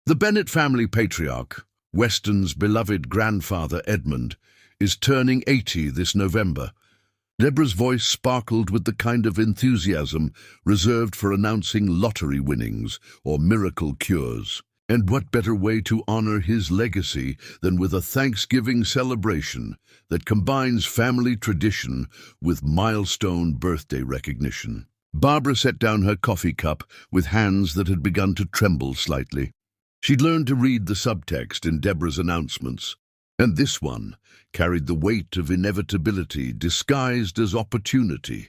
The Bennet family patriarch, Weston's beloved grandfather Edmund, is turning 80 this November. Deborah's voice sparkled with the kind of enthusiasm reserved for announcing lottery winnings or miracle cures. And what better way to honor his legacy than with a Thanksgiving celebration that combines family tradition with milestone birthday recognition. Barbara set down her coffee cup with hands that had begun to tremble slightly. She'd learned to read the subtext in Deborah's announcements, and this one carried the weight of inevitability disguised as opportunity.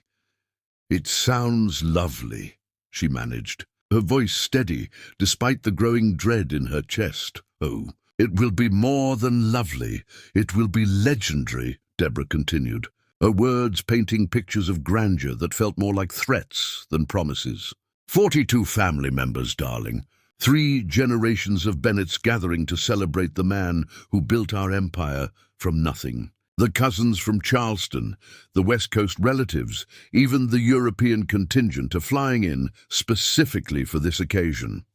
"It sounds lovely," she managed, her voice steady despite the growing dread in her chest. "Oh, it will be more than lovely. It will be legendary," Deborah continued, her words painting pictures of grandeur that felt more like threats than promises. 42 family members, darling. 3 generations of Bennets gathering to celebrate the man who built our empire from nothing. The cousins from Charleston, the West Coast relatives, even the European contingent are flying in specifically for this occasion.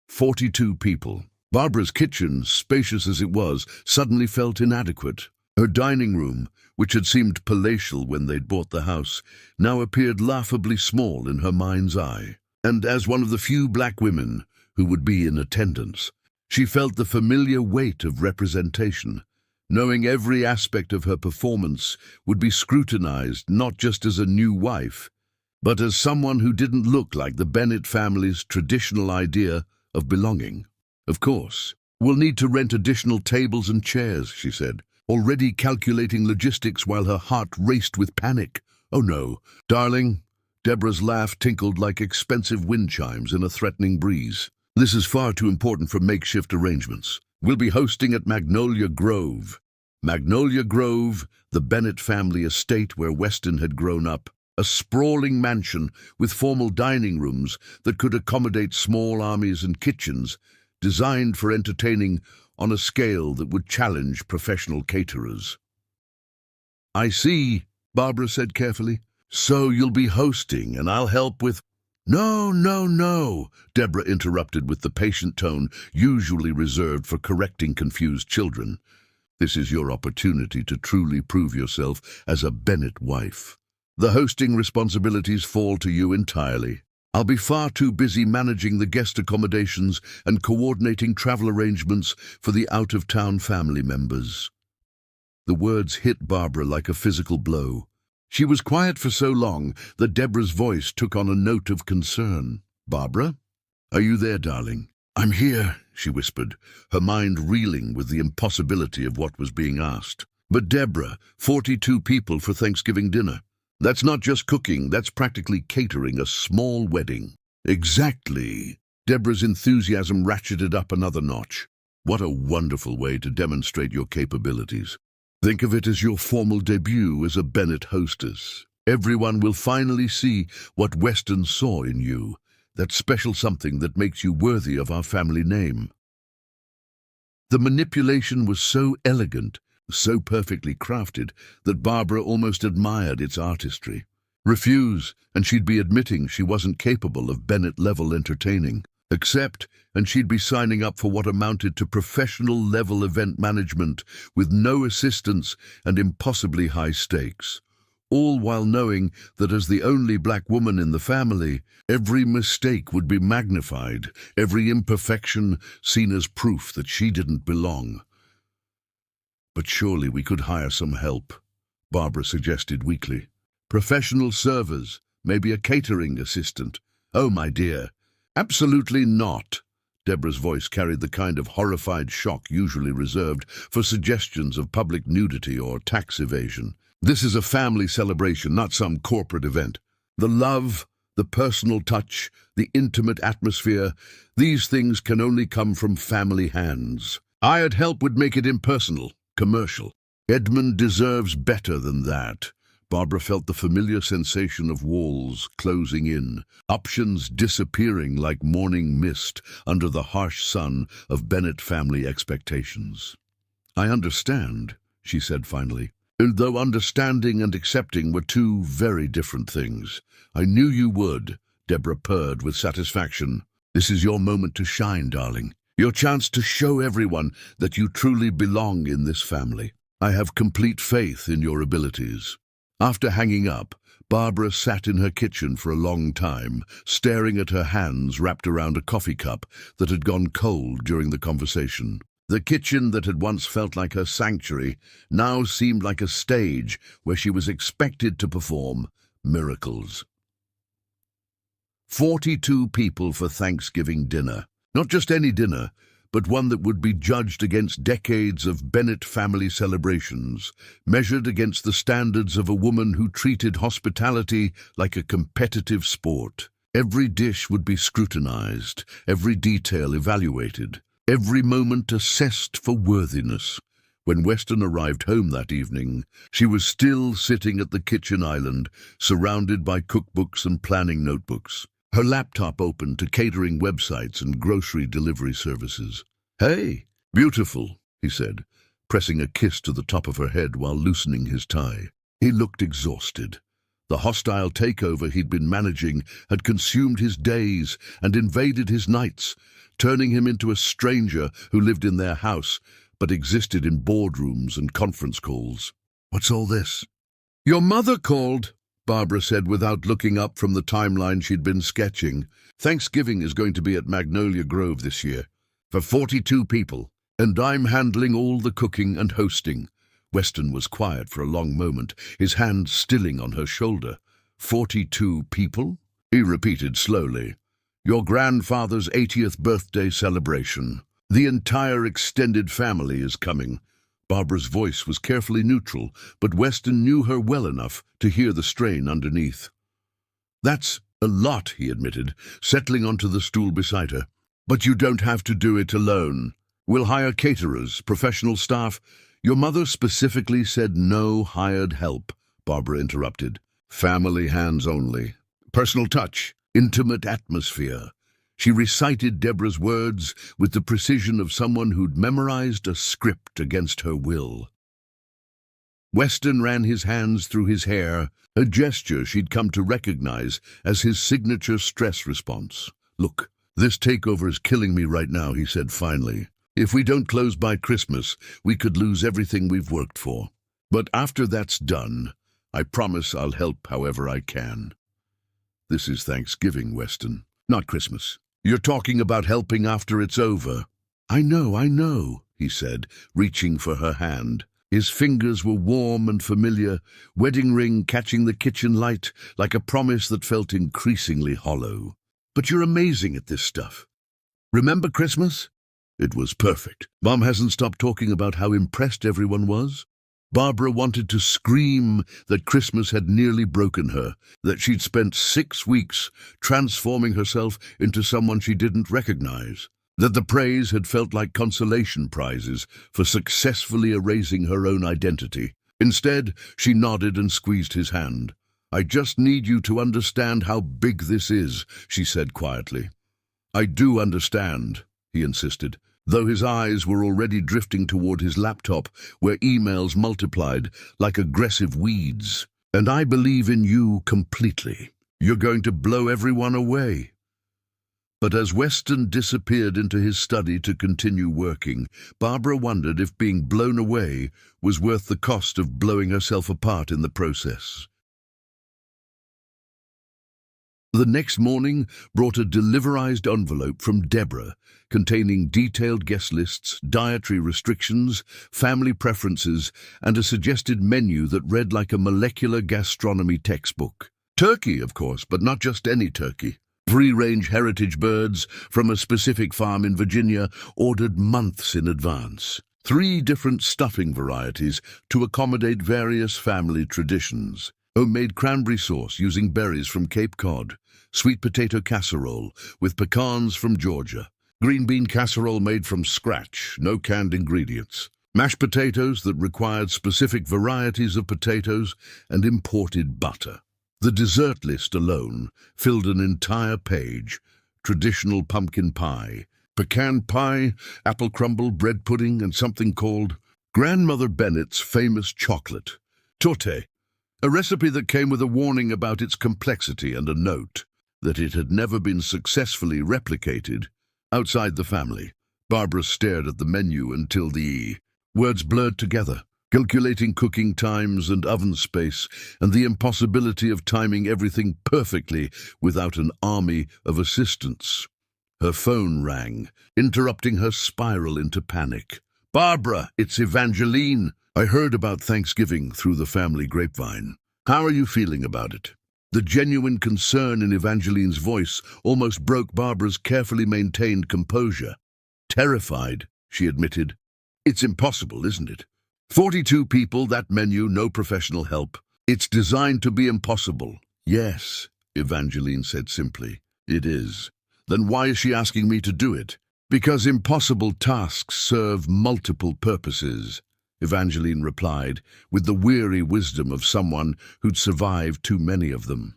42 people. Barbara's kitchen, spacious as it was, suddenly felt inadequate. Her dining room, which had seemed palatial when they'd bought the house, now appeared laughably small in her mind's eye. And as one of the few black women who would be in attendance, she felt the familiar weight of representation, knowing every aspect of her performance would be scrutinized not just as a new wife, but as someone who didn't look like the Bennet family's traditional idea of belonging. "Of course, we'll need to rent additional tables and chairs," she said, already calculating logistics while her heart raced with panic. "Oh no, darling." Deborah's laugh tinkled like expensive wind chimes in a threatening breeze. "This is far too important for makeshift arrangements. We'll be hosting at Magnolia Grove." Magnolia Grove, the Bennet family estate where Weston had grown up, a sprawling mansion with formal dining rooms that could accommodate small armies and kitchens, designed for entertaining on a scale that would challenge professional caterers. "I see," Barbara said carefully. "So you'll be hosting and I'll help with—" "No, no, no," Deborah interrupted with the patient tone usually reserved for correcting confused children. "This is your opportunity to truly prove yourself as a Bennet wife. The hosting responsibilities fall to you entirely. I'll be far too busy managing the guest accommodations and coordinating travel arrangements for the out-of-town family members." The words hit Barbara like a physical blow. She was quiet for so long that Deborah's voice took on a note of concern. "Barbara? Are you there, darling?" "I'm here," she whispered, her mind reeling with the impossibility of what was being asked. "But Deborah, 42 people for Thanksgiving dinner. That's not just cooking, that's practically catering a small wedding." "Exactly." Deborah's enthusiasm ratcheted up another notch. "What a wonderful way to demonstrate your capabilities. Think of it as your formal debut as a Bennet hostess. Everyone will finally see what Weston saw in you, that special something that makes you worthy of our family name." The manipulation was so elegant, so perfectly crafted, that Barbara almost admired its artistry. Refuse, and she'd be admitting she wasn't capable of Bennet-level entertaining. Accept, and she'd be signing up for what amounted to professional-level event management with no assistance and impossibly high stakes. All while knowing that as the only black woman in the family, every mistake would be magnified, every imperfection seen as proof that she didn't belong. "But surely we could hire some help," Barbara suggested weakly. "Professional servers, maybe a catering assistant." "Oh, my dear, absolutely not." Deborah's voice carried the kind of horrified shock usually reserved for suggestions of public nudity or tax evasion. "This is a family celebration, not some corporate event. The love, the personal touch, the intimate atmosphere, these things can only come from family hands. Hired help would make it impersonal, commercial. Edmund deserves better than that. Barbara felt the familiar sensation of walls closing in, options disappearing like morning mist under the harsh sun of Bennett family expectations. "I understand," she said finally. "Though understanding and accepting were two very different things. I knew you would," Deborah purred with satisfaction. "This is your moment to shine, darling. Your chance to show everyone that you truly belong in this family. I have complete faith in your abilities." After hanging up, Barbara sat in her kitchen for a long time, staring at her hands wrapped around a coffee cup that had gone cold during the conversation. The kitchen that had once felt like her sanctuary now seemed like a stage where she was expected to perform miracles. 42 people for Thanksgiving dinner. Not just any dinner, but one that would be judged against decades of Bennett family celebrations, measured against the standards of a woman who treated hospitality like a competitive sport. Every dish would be scrutinized, every detail evaluated, every moment assessed for worthiness. When Weston arrived home that evening, she was still sitting at the kitchen island, surrounded by cookbooks and planning notebooks. Her laptop open to catering websites and grocery delivery services. "Hey, beautiful," he said, pressing a kiss to the top of her head while loosening his tie. He looked exhausted. The hostile takeover he'd been managing had consumed his days and invaded his nights, turning him into a stranger who lived in their house but existed in boardrooms and conference calls. "What's all this?" "Your mother called," Barbara said without looking up from the timeline she'd been sketching. "Thanksgiving is going to be at Magnolia Grove this year, for 42 people, and I'm handling all the cooking and hosting." Weston was quiet for a long moment, his hand stilling on her shoulder. 42 people? He repeated slowly. "Your grandfather's 80th birthday celebration. The entire extended family is coming." Barbara's voice was carefully neutral, but Weston knew her well enough to hear the strain underneath. "That's a lot," he admitted, settling onto the stool beside her. "But you don't have to do it alone. We'll hire caterers, professional staff." "Your mother specifically said no hired help," Barbara interrupted. "Family hands only. Personal touch, intimate atmosphere." She recited Deborah's words with the precision of someone who'd memorized a script against her will. Weston ran his hands through his hair, a gesture she'd come to recognize as his signature stress response. "Look, this takeover is killing me right now," he said finally. "If we don't close by Christmas, we could lose everything we've worked for. But after that's done, I promise I'll help however I can." "This is Thanksgiving, Weston, not Christmas. You're talking about helping after it's over." I know," he said, reaching for her hand. His fingers were warm and familiar, wedding ring catching the kitchen light like a promise that felt increasingly hollow. "But you're amazing at this stuff. Remember Christmas?" It was perfect. Mom hasn't stopped talking about how impressed everyone was. Barbara wanted to scream that Christmas had nearly broken her, that she'd spent 6 weeks transforming herself into someone she didn't recognize, that the praise had felt like consolation prizes for successfully erasing her own identity. Instead, she nodded and squeezed his hand. "I just need you to understand how big this is," she said quietly. "I do understand," he insisted, though his eyes were already drifting toward his laptop, where emails multiplied like aggressive weeds. "And I believe in you completely. You're going to blow everyone away." But as Weston disappeared into his study to continue working, Barbara wondered if being blown away was worth the cost of blowing herself apart in the process. The next morning brought a deliverized envelope from Deborah, containing detailed guest lists, dietary restrictions, family preferences, and a suggested menu that read like a molecular gastronomy textbook. Turkey, of course, but not just any turkey. Free-range heritage birds from a specific farm in Virginia, ordered months in advance. 3 different stuffing varieties to accommodate various family traditions. Homemade cranberry sauce using berries from Cape Cod. Sweet potato casserole with pecans from Georgia. Green bean casserole made from scratch, no canned ingredients. Mashed potatoes that required specific varieties of potatoes and imported butter. The dessert list alone filled an entire page. Traditional pumpkin pie, pecan pie, apple crumble, bread pudding, and something called Grandmother Bennett's famous chocolate, torte, a recipe that came with a warning about its complexity and a note that it had never been successfully replicated outside the family. Barbara stared at the menu until the words blurred together, calculating cooking times and oven space, and the impossibility of timing everything perfectly without an army of assistants. Her phone rang, interrupting her spiral into panic. "Barbara, it's Evangeline. I heard about Thanksgiving through the family grapevine. How are you feeling about it?" The genuine concern in Evangeline's voice almost broke Barbara's carefully maintained composure. "Terrified," she admitted. "It's impossible, isn't it? 42 people, that menu, no professional help. It's designed to be impossible." "Yes," Evangeline said simply. "It is." "Then why is she asking me to do it?" "Because impossible tasks serve multiple purposes," Evangeline replied, with the weary wisdom of someone who'd survived too many of them.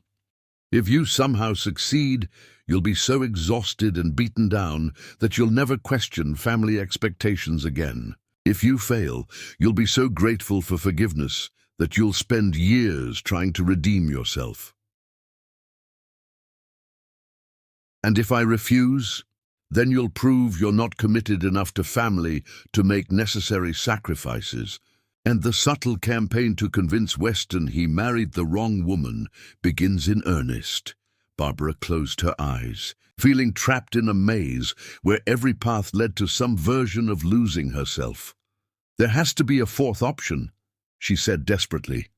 "If you somehow succeed, you'll be so exhausted and beaten down that you'll never question family expectations again. If you fail, you'll be so grateful for forgiveness that you'll spend years trying to redeem yourself. And if I refuse, then you'll prove you're not committed enough to family to make necessary sacrifices. And the subtle campaign to convince Weston he married the wrong woman begins in earnest." Barbara closed her eyes, feeling trapped in a maze where every path led to some version of losing herself. "There has to be a fourth option," she said desperately.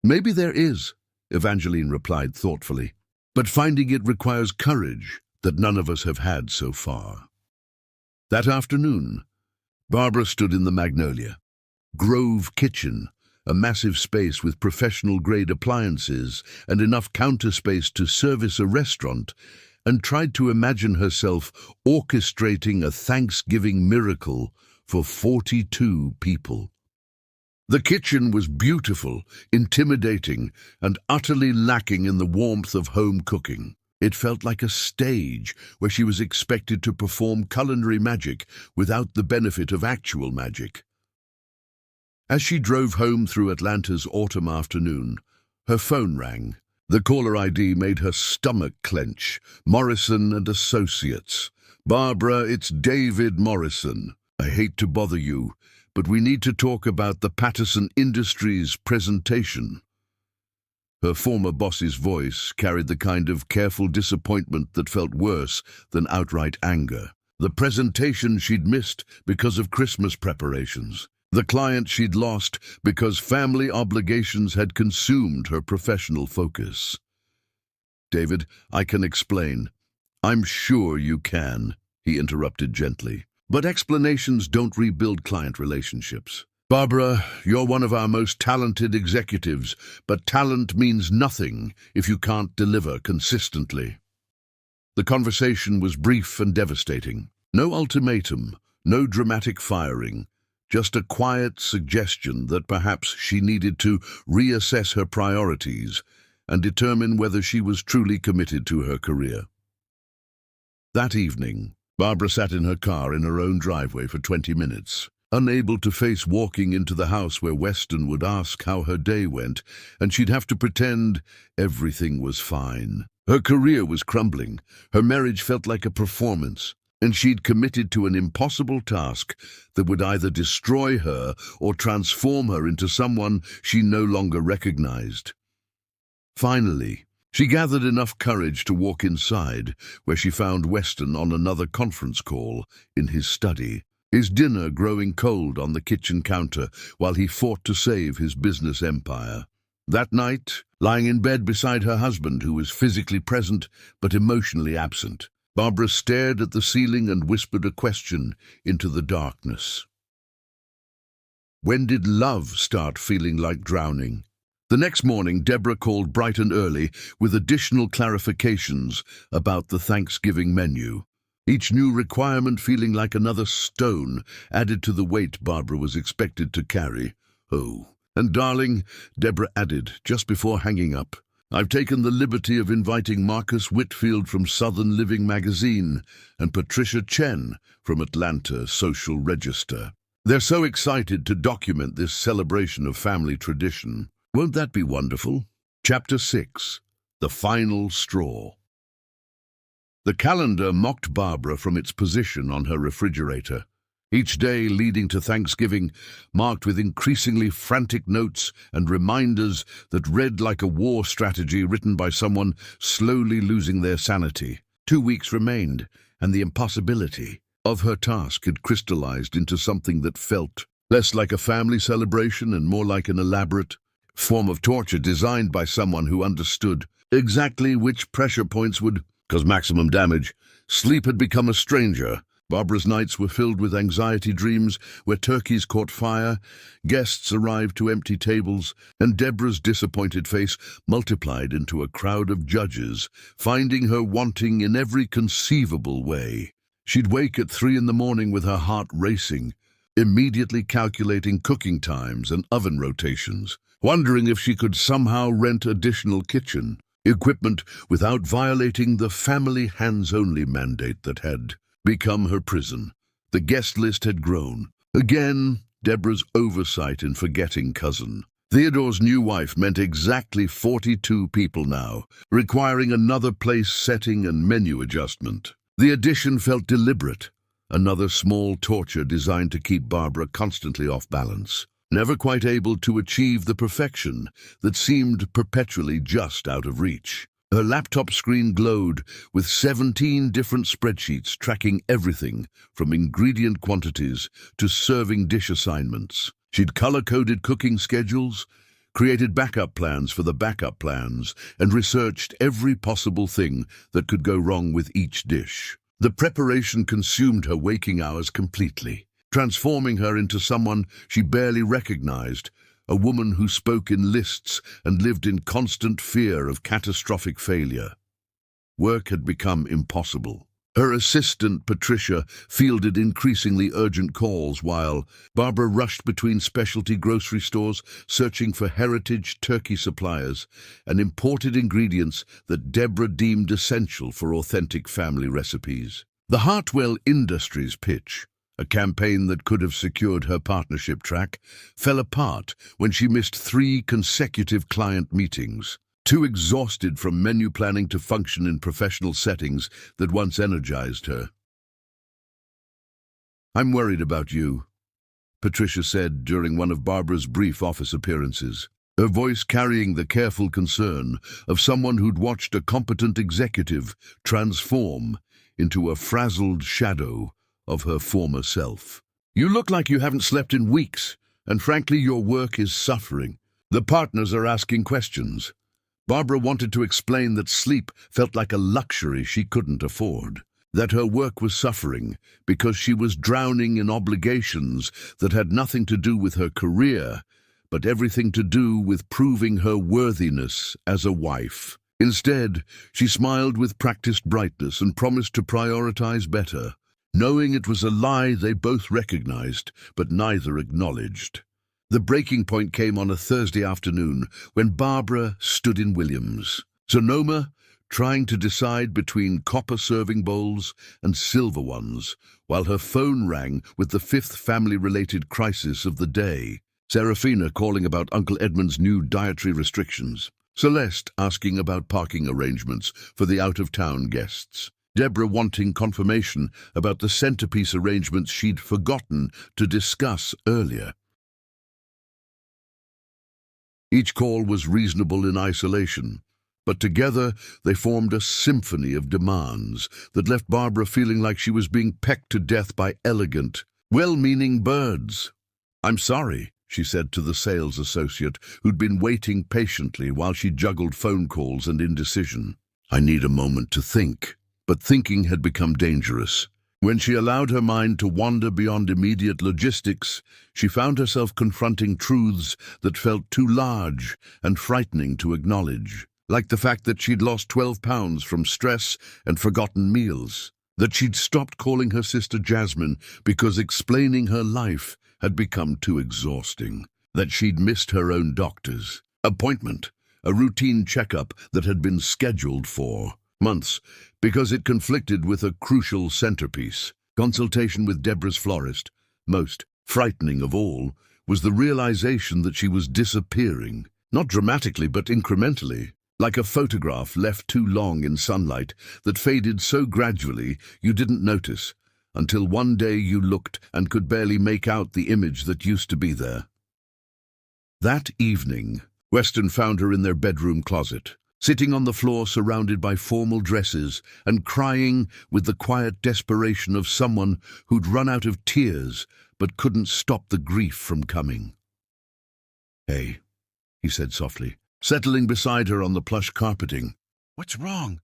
"Maybe there is," Evangeline replied thoughtfully, "but finding it requires courage that none of us have had so far." That afternoon, Barbara stood in the Magnolia Grove kitchen, a massive space with professional-grade appliances and enough counter space to service a restaurant, and tried to imagine herself orchestrating a Thanksgiving miracle for 42 people. The kitchen was beautiful, intimidating, and utterly lacking in the warmth of home cooking. It felt like a stage where she was expected to perform culinary magic without the benefit of actual magic. As she drove home through Atlanta's autumn afternoon, her phone rang. The caller ID made her stomach clench. "Morrison and Associates." "Barbara, it's David Morrison. I hate to bother you, but we need to talk about the Patterson Industries presentation." Her former boss's voice carried the kind of careful disappointment that felt worse than outright anger. The presentation she'd missed because of Christmas preparations. The client she'd lost because family obligations had consumed her professional focus. "David, I can explain." "I'm sure you can," he interrupted gently. "But explanations don't rebuild client relationships. Barbara, you're one of our most talented executives, but talent means nothing if you can't deliver consistently." The conversation was brief and devastating. No ultimatum, no dramatic firing, just a quiet suggestion that perhaps she needed to reassess her priorities and determine whether she was truly committed to her career. That evening, Barbara sat in her car in her own driveway for 20 minutes, unable to face walking into the house where Weston would ask how her day went, and she'd have to pretend everything was fine. Her career was crumbling, her marriage felt like a performance, and she'd committed to an impossible task that would either destroy her or transform her into someone she no longer recognized. Finally, she gathered enough courage to walk inside, where she found Weston on another conference call in his study, his dinner growing cold on the kitchen counter while he fought to save his business empire. That night, lying in bed beside her husband, who was physically present but emotionally absent, Barbara stared at the ceiling and whispered a question into the darkness. When did love start feeling like drowning? The next morning, Deborah called bright and early with additional clarifications about the Thanksgiving menu. each new requirement feeling like another stone added to the weight Barbara was expected to carry. "Oh, and darling," Deborah added just before hanging up, "I've taken the liberty of inviting Marcus Whitfield from Southern Living magazine and Patricia Chen from Atlanta Social Register. They're so excited to document this celebration of family tradition. Won't that be wonderful?" Chapter 6. The Final Straw. The calendar mocked Barbara from its position on her refrigerator. Each day leading to Thanksgiving, marked with increasingly frantic notes and reminders that read like a war strategy written by someone slowly losing their sanity. 2 weeks remained, and the impossibility of her task had crystallized into something that felt less like a family celebration and more like an elaborate form of torture designed by someone who understood exactly which pressure points would cause maximum damage. Sleep had become a stranger. Barbara's nights were filled with anxiety dreams where turkeys caught fire, guests arrived to empty tables, and Deborah's disappointed face multiplied into a crowd of judges, finding her wanting in every conceivable way. She'd wake at 3 in the morning with her heart racing, immediately calculating cooking times and oven rotations, wondering if she could somehow rent additional kitchen equipment without violating the family hands-only mandate that had become her prison. The guest list had grown. Again, Deborah's oversight in forgetting cousin Theodore's new wife meant exactly 42 people now, requiring another place setting and menu adjustment. The addition felt deliberate, another small torture designed to keep Barbara constantly off balance, never quite able to achieve the perfection that seemed perpetually just out of reach. Her laptop screen glowed with 17 different spreadsheets tracking everything from ingredient quantities to serving dish assignments. She'd color-coded cooking schedules, created backup plans for the backup plans, and researched every possible thing that could go wrong with each dish. The preparation consumed her waking hours completely, transforming her into someone she barely recognized, a woman who spoke in lists and lived in constant fear of catastrophic failure. Work had become impossible. Her assistant, Patricia, fielded increasingly urgent calls while Barbara rushed between specialty grocery stores searching for heritage turkey suppliers and imported ingredients that Deborah deemed essential for authentic family recipes. The Hartwell Industries pitch, a campaign that could have secured her partnership track, fell apart when she missed 3 consecutive client meetings, too exhausted from menu planning to function in professional settings that once energized her. "I'm worried about you," Patricia said during one of Barbara's brief office appearances, her voice carrying the careful concern of someone who'd watched a competent executive transform into a frazzled shadow of her former self. "You look like you haven't slept in weeks, and frankly your work is suffering. The partners are asking questions." Barbara wanted to explain that sleep felt like a luxury she couldn't afford, that her work was suffering because she was drowning in obligations that had nothing to do with her career, but everything to do with proving her worthiness as a wife. Instead, she smiled with practiced brightness and promised to prioritize better, knowing it was a lie they both recognized, but neither acknowledged. The breaking point came on a Thursday afternoon when Barbara stood in Williams, Sonoma, trying to decide between copper serving bowls and silver ones, while her phone rang with the 5th family-related crisis of the day. Serafina calling about Uncle Edmund's new dietary restrictions. Celeste asking about parking arrangements for the out-of-town guests. Deborah wanting confirmation about the centerpiece arrangements she'd forgotten to discuss earlier. Each call was reasonable in isolation, but together they formed a symphony of demands that left Barbara feeling like she was being pecked to death by elegant, well-meaning birds. "I'm sorry," she said to the sales associate who'd been waiting patiently while she juggled phone calls and indecision. "I need a moment to think." But thinking had become dangerous. When she allowed her mind to wander beyond immediate logistics, she found herself confronting truths that felt too large and frightening to acknowledge, like the fact that she'd lost 12 pounds from stress and forgotten meals. that she'd stopped calling her sister Jasmine because explaining her life had become too exhausting, that she'd missed her own doctor's appointment, a routine checkup that had been scheduled for months because it conflicted with a crucial centerpiece, consultation with Deborah's florist. Most frightening of all was the realization that she was disappearing, not dramatically but incrementally, like a photograph left too long in sunlight that faded so gradually you didn't notice, until one day you looked and could barely make out the image that used to be there. That evening, Weston found her in their bedroom closet, sitting on the floor surrounded by formal dresses and crying with the quiet desperation of someone who'd run out of tears but couldn't stop the grief from coming. "Hey," he said softly, settling beside her on the plush carpeting. "What's wrong?"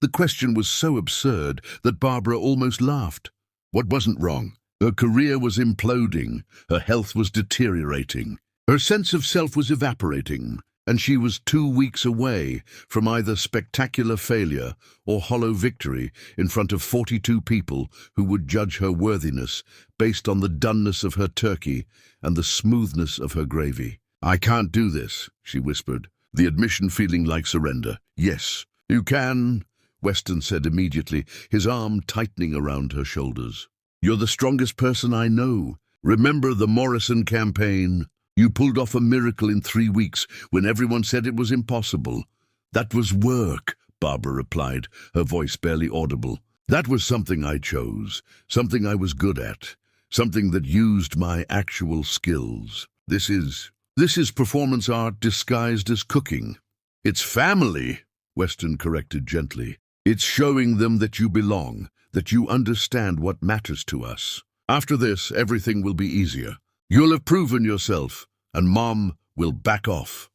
The question was so absurd that Barbara almost laughed. What wasn't wrong? Her career was imploding, her health was deteriorating, her sense of self was evaporating, and she was 2 weeks away from either spectacular failure or hollow victory in front of 42 people who would judge her worthiness based on the doneness of her turkey and the smoothness of her gravy. "I can't do this," she whispered, the admission feeling like surrender. "Yes, you can," Weston said immediately, his arm tightening around her shoulders. "You're the strongest person I know. Remember the Morrison campaign? You pulled off a miracle in 3 weeks when everyone said it was impossible." "That was work," Barbara replied, her voice barely audible. "That was something I chose, something I was good at, something that used my actual skills. This is performance art disguised as cooking." "It's family," Weston corrected gently. "It's showing them that you belong, that you understand what matters to us. After this, everything will be easier. You'll have proven yourself, and Mom will back off."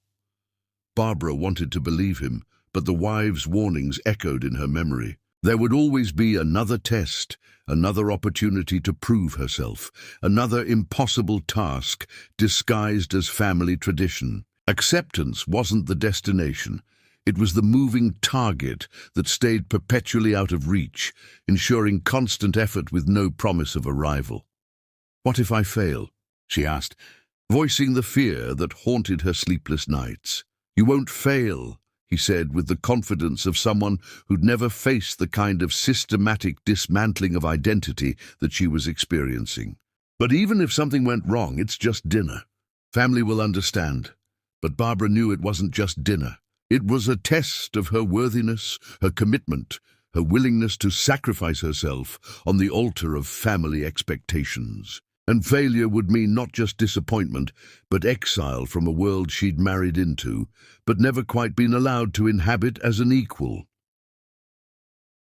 Barbara wanted to believe him, but the wife's warnings echoed in her memory. There would always be another test, another opportunity to prove herself, another impossible task disguised as family tradition. Acceptance wasn't the destination. It was the moving target that stayed perpetually out of reach, ensuring constant effort with no promise of arrival. "What if I fail?" she asked, voicing the fear that haunted her sleepless nights. "You won't fail," he said with the confidence of someone who'd never faced the kind of systematic dismantling of identity that she was experiencing. "But even if something went wrong, it's just dinner. Family will understand." But Barbara knew it wasn't just dinner. It was a test of her worthiness, her commitment, her willingness to sacrifice herself on the altar of family expectations. And failure would mean not just disappointment, but exile from a world she'd married into, but never quite been allowed to inhabit as an equal.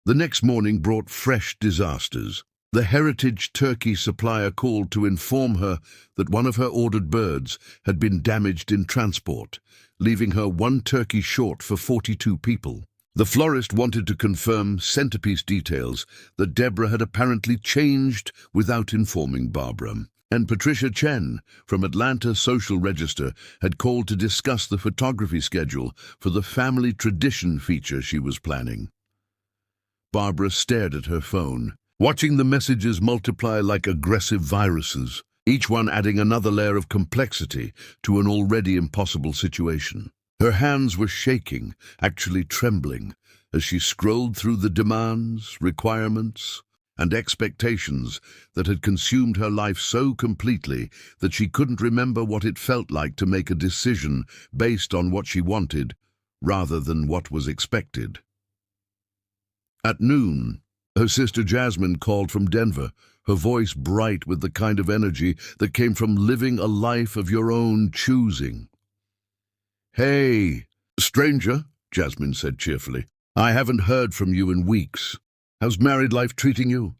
The next morning brought fresh disasters. The heritage turkey supplier called to inform her that one of her ordered birds had been damaged in transport, leaving her 1 turkey short for 42 people. The florist wanted to confirm centerpiece details that Deborah had apparently changed without informing Barbara. And Patricia Chen from Atlanta Social Register had called to discuss the photography schedule for the family tradition feature she was planning. Barbara stared at her phone, watching the messages multiply like aggressive viruses, each one adding another layer of complexity to an already impossible situation. Her hands were shaking, actually trembling, as she scrolled through the demands, requirements, and expectations that had consumed her life so completely that she couldn't remember what it felt like to make a decision based on what she wanted rather than what was expected. At noon, her sister Jasmine called from Denver, her voice bright with the kind of energy that came from living a life of your own choosing. "Hey, stranger," Jasmine said cheerfully. "I haven't heard from you in weeks. How's married life treating you?"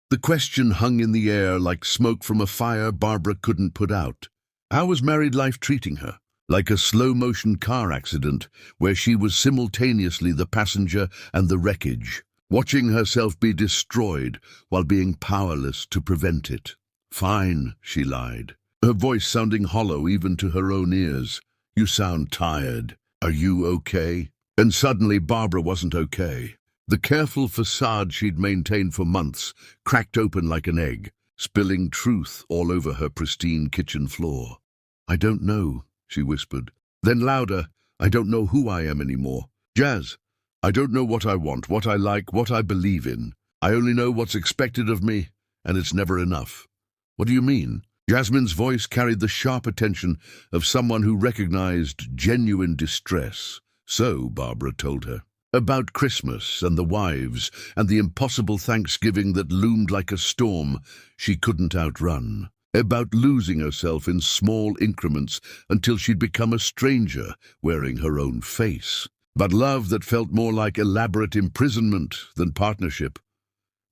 The question hung in the air like smoke from a fire Barbara couldn't put out. How was married life treating her? Like a slow-motion car accident where she was simultaneously the passenger and the wreckage, watching herself be destroyed while being powerless to prevent it. "Fine," she lied, her voice sounding hollow even to her own ears. "You sound tired. Are you okay?" And suddenly Barbara wasn't okay. The careful facade she'd maintained for months cracked open like an egg, spilling truth all over her pristine kitchen floor. "I don't know," she whispered. Then louder, "I don't know who I am anymore. Jazz, I don't know what I want, what I like, what I believe in. I only know what's expected of me, and it's never enough." "What do you mean?" Jasmine's voice carried the sharp attention of someone who recognized genuine distress. So, Barbara told her, about Christmas and the wives and the impossible Thanksgiving that loomed like a storm she couldn't outrun. About losing herself in small increments until she'd become a stranger wearing her own face. But love that felt more like elaborate imprisonment than partnership.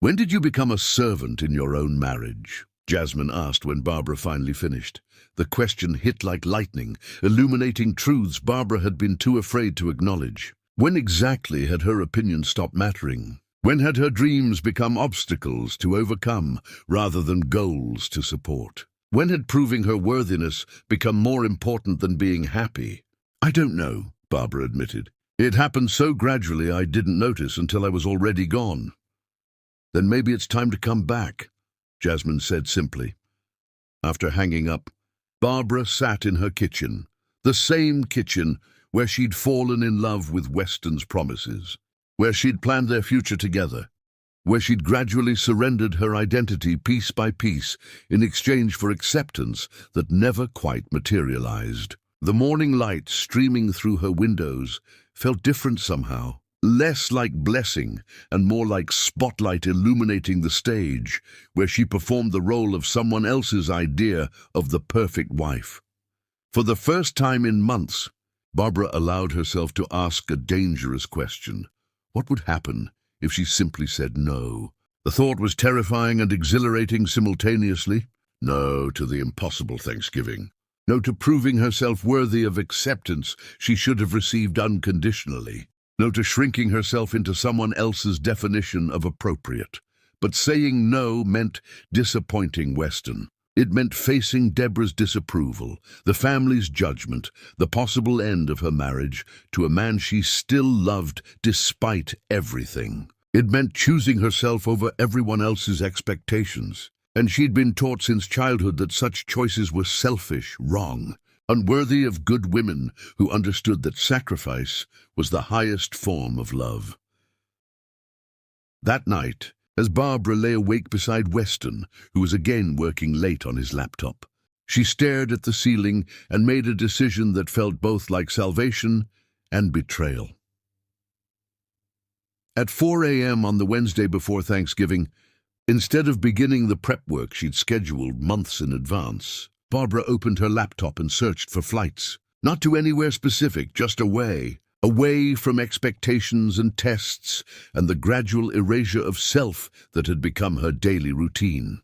"When did you become a servant in your own marriage?" Jasmine asked when Barbara finally finished. The question hit like lightning, illuminating truths Barbara had been too afraid to acknowledge. When exactly had her opinion stopped mattering? When had her dreams become obstacles to overcome rather than goals to support? When had proving her worthiness become more important than being happy? "I don't know," Barbara admitted. "It happened so gradually I didn't notice until I was already gone." "Then maybe it's time to come back," Jasmine said simply. After hanging up, Barbara sat in her kitchen, the same kitchen where she'd fallen in love with Weston's promises, where she'd planned their future together, where she'd gradually surrendered her identity piece by piece in exchange for acceptance that never quite materialized. The morning light streaming through her windows felt different somehow, less like blessing and more like spotlight illuminating the stage where she performed the role of someone else's idea of the perfect wife. For the first time in months, Barbara allowed herself to ask a dangerous question. What would happen if she simply said no? The thought was terrifying and exhilarating simultaneously. No to the impossible Thanksgiving. No to proving herself worthy of acceptance she should have received unconditionally. No to shrinking herself into someone else's definition of appropriate. But saying no meant disappointing Weston. It meant facing Deborah's disapproval, the family's judgment, the possible end of her marriage to a man she still loved despite everything. It meant choosing herself over everyone else's expectations. And she'd been taught since childhood that such choices were selfish, wrong, unworthy of good women who understood that sacrifice was the highest form of love. That night, as Barbara lay awake beside Weston, who was again working late on his laptop, she stared at the ceiling and made a decision that felt both like salvation and betrayal. At 4 a.m. on the Wednesday before Thanksgiving, instead of beginning the prep work she'd scheduled months in advance, Barbara opened her laptop and searched for flights. Not to anywhere specific, just away. Away from expectations and tests and the gradual erasure of self that had become her daily routine.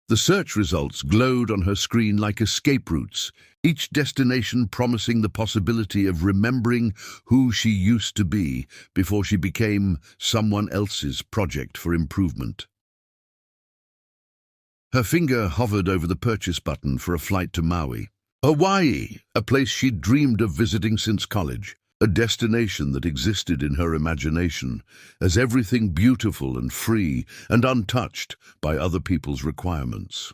The search results glowed on her screen like escape routes, each destination promising the possibility of remembering who she used to be before she became someone else's project for improvement. Her finger hovered over the purchase button for a flight to Maui. Hawaii, a place she'd dreamed of visiting since college, a destination that existed in her imagination as everything beautiful and free and untouched by other people's requirements.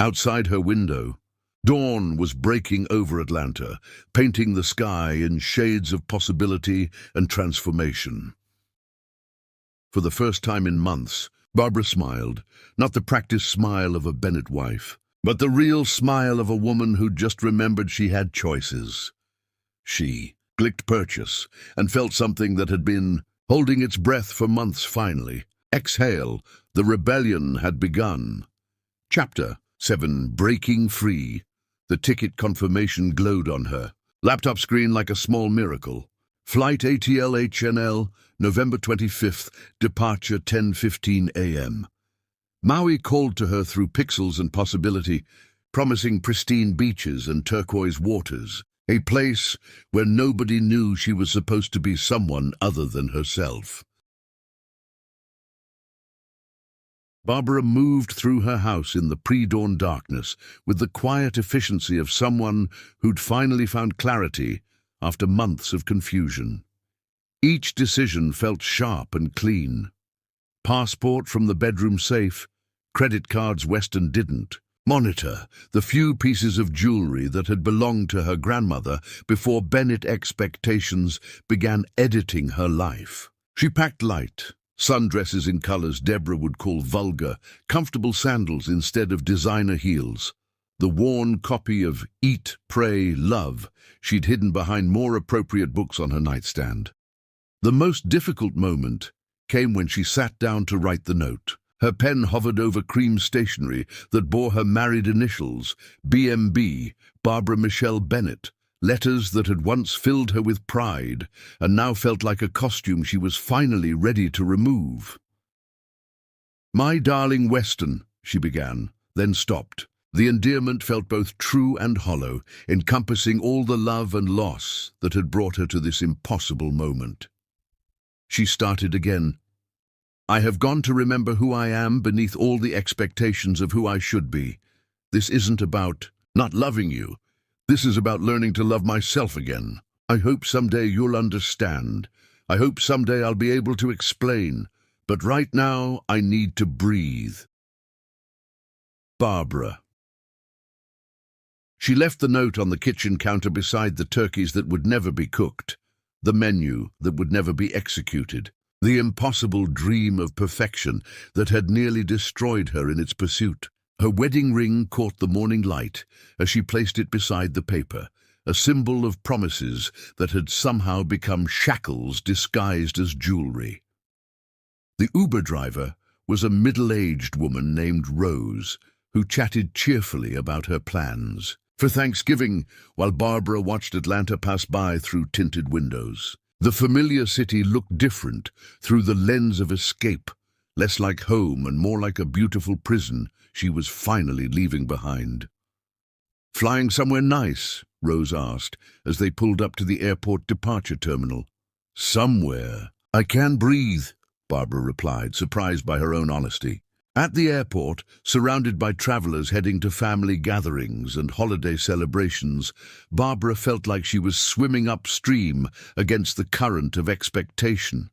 Outside her window, dawn was breaking over Atlanta, painting the sky in shades of possibility and transformation. For the first time in months, Barbara smiled, not the practiced smile of a Bennett wife, but the real smile of a woman who just remembered she had choices. She clicked purchase and felt something that had been holding its breath for months finally. Exhale, the rebellion had begun. Chapter 7, Breaking Free. The ticket confirmation glowed on her. Laptop screen like a small miracle. Flight ATL HNL, November 25th, departure 10:15 a.m. Maui called to her through pixels and possibility, promising pristine beaches and turquoise waters, a place where nobody knew she was supposed to be someone other than herself. Barbara moved through her house in the pre-dawn darkness with the quiet efficiency of someone who'd finally found clarity after months of confusion. Each decision felt sharp and clean. Passport from the bedroom safe, credit cards Weston didn't. Monitor, the few pieces of jewelry that had belonged to her grandmother before Bennett expectations began editing her life. She packed light, sundresses in colors Deborah would call vulgar, comfortable sandals instead of designer heels. The worn copy of Eat, Pray, Love she'd hidden behind more appropriate books on her nightstand. The most difficult moment came when she sat down to write the note. Her pen hovered over cream stationery that bore her married initials, BMB, Barbara Michelle Bennett, letters that had once filled her with pride and now felt like a costume she was finally ready to remove. "My darling Weston," she began, then stopped. The endearment felt both true and hollow, encompassing all the love and loss that had brought her to this impossible moment. She started again. "I have gone to remember who I am beneath all the expectations of who I should be. This isn't about not loving you. This is about learning to love myself again. I hope someday you'll understand. I hope someday I'll be able to explain. But right now, I need to breathe." Barbara. She left the note on the kitchen counter beside the turkeys that would never be cooked, the menu that would never be executed, the impossible dream of perfection that had nearly destroyed her in its pursuit. Her wedding ring caught the morning light as she placed it beside the paper, a symbol of promises that had somehow become shackles disguised as jewelry. The Uber driver was a middle-aged woman named Rose, who chatted cheerfully about her plans for Thanksgiving while Barbara watched Atlanta pass by through tinted windows. The familiar city looked different through the lens of escape, less like home and more like a beautiful prison she was finally leaving behind. "Flying somewhere nice?" Rose asked as they pulled up to the airport departure terminal. "Somewhere. I can't breathe," Barbara replied, surprised by her own honesty. At the airport, surrounded by travelers heading to family gatherings and holiday celebrations, Barbara felt like she was swimming upstream against the current of expectation.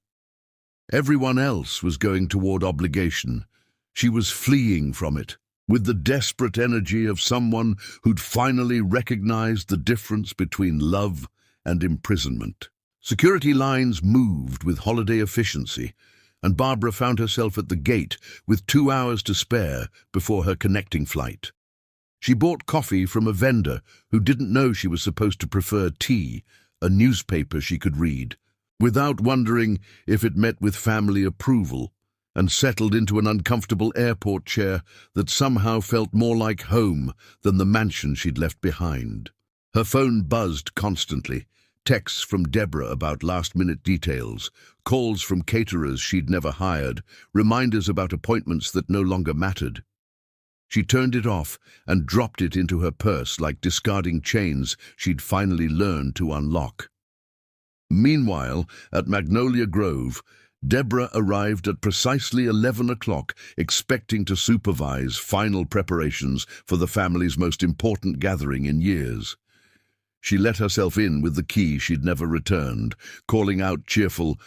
Everyone else was going toward obligation. She was fleeing from it, with the desperate energy of someone who'd finally recognized the difference between love and imprisonment. Security lines moved with holiday efficiency, and Barbara found herself at the gate with 2 hours to spare before her connecting flight. She bought coffee from a vendor who didn't know she was supposed to prefer tea, a newspaper she could read, without wondering if it met with family approval, and settled into an uncomfortable airport chair that somehow felt more like home than the mansion she'd left behind. Her phone buzzed constantly. Texts from Deborah about last-minute details, calls from caterers she'd never hired, reminders about appointments that no longer mattered. She turned it off and dropped it into her purse like discarding chains she'd finally learned to unlock. Meanwhile, at Magnolia Grove, Deborah arrived at precisely 11 o'clock, expecting to supervise final preparations for the family's most important gathering in years. She let herself in with the key she'd never returned, calling out cheerful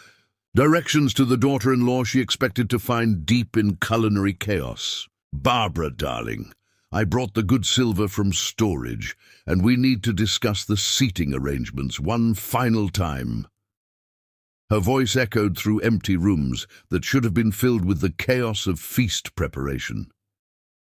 directions to the daughter-in-law she expected to find deep in culinary chaos. "Barbara, darling, I brought the good silver from storage, and we need to discuss the seating arrangements one final time." Her voice echoed through empty rooms that should have been filled with the chaos of feast preparation.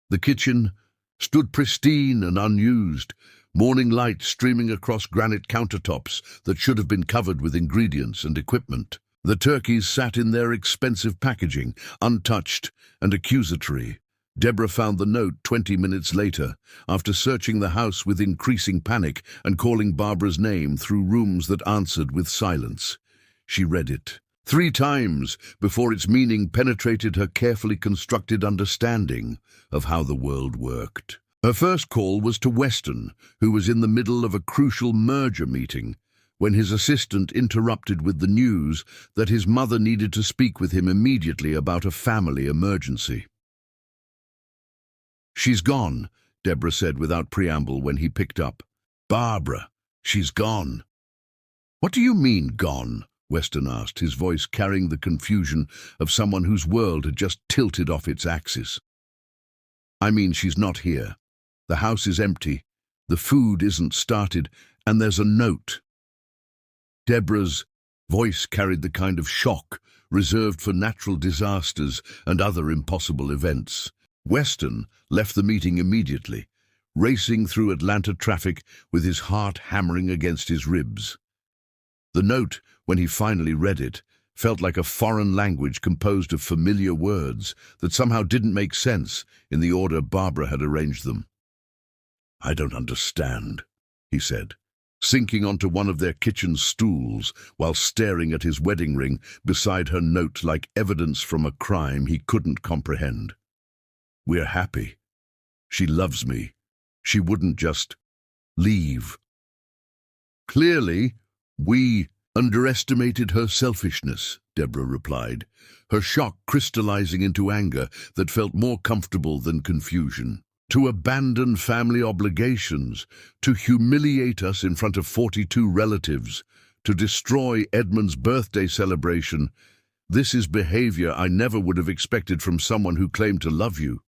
The kitchen stood pristine and unused, morning light streaming across granite countertops that should have been covered with ingredients and equipment. The turkeys sat in their expensive packaging, untouched and accusatory. Deborah found the note 20 minutes later, after searching the house with increasing panic and calling Barbara's name through rooms that answered with silence. She read it 3 times before its meaning penetrated her carefully constructed understanding of how the world worked. Her first call was to Weston, who was in the middle of a crucial merger meeting, when his assistant interrupted with the news that his mother needed to speak with him immediately about a family emergency. "She's gone," Deborah said without preamble when he picked up. "Barbara, she's gone." "What do you mean, gone?" Weston asked, his voice carrying the confusion of someone whose world had just tilted off its axis. I mean, she's not here. The house is empty, the food isn't started, and there's a note. Deborah's voice carried the kind of shock reserved for natural disasters and other impossible events. Weston left the meeting immediately, racing through Atlanta traffic with his heart hammering against his ribs. The note, when he finally read it, felt like a foreign language composed of familiar words that somehow didn't make sense in the order Barbara had arranged them. "I don't understand," he said, sinking onto one of their kitchen stools while staring at his wedding ring beside her note like evidence from a crime he couldn't comprehend. "We're happy. She loves me. She wouldn't just leave." "Clearly, we underestimated her selfishness," Deborah replied, her shock crystallizing into anger that felt more comfortable than confusion. "To abandon family obligations, to humiliate us in front of 42 relatives, to destroy Edmund's birthday celebration. This is behavior I never would have expected from someone who claimed to love you."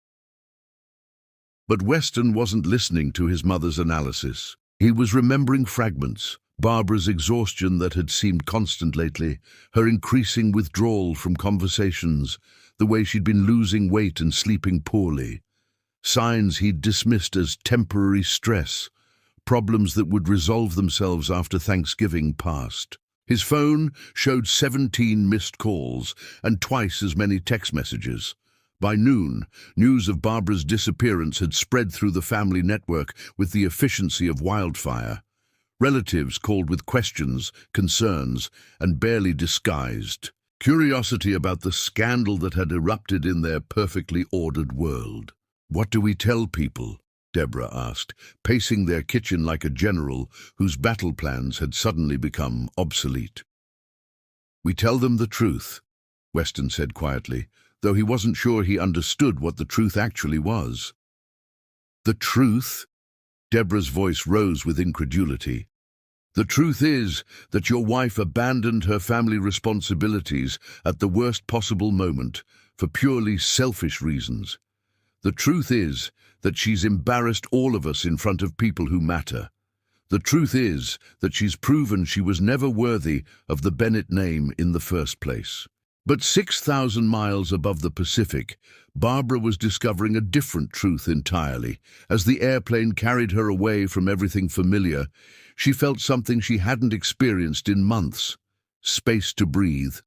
But Weston wasn't listening to his mother's analysis. He was remembering fragments, Barbara's exhaustion that had seemed constant lately, her increasing withdrawal from conversations, the way she'd been losing weight and sleeping poorly. Signs he'd dismissed as temporary stress, problems that would resolve themselves after Thanksgiving passed. His phone showed 17 missed calls and twice as many text messages. By noon, news of Barbara's disappearance had spread through the family network with the efficiency of wildfire. Relatives called with questions, concerns, and barely disguised curiosity about the scandal that had erupted in their perfectly ordered world. "What do we tell people?" Deborah asked, pacing their kitchen like a general whose battle plans had suddenly become obsolete. "We tell them the truth," Weston said quietly, though he wasn't sure he understood what the truth actually was. "The truth?" Deborah's voice rose with incredulity. "The truth is that your wife abandoned her family responsibilities at the worst possible moment for purely selfish reasons. The truth is that she's embarrassed all of us in front of people who matter. The truth is that she's proven she was never worthy of the Bennett name in the first place." But 6,000 miles above the Pacific, Barbara was discovering a different truth entirely. As the airplane carried her away from everything familiar, she felt something she hadn't experienced in months: space to breathe.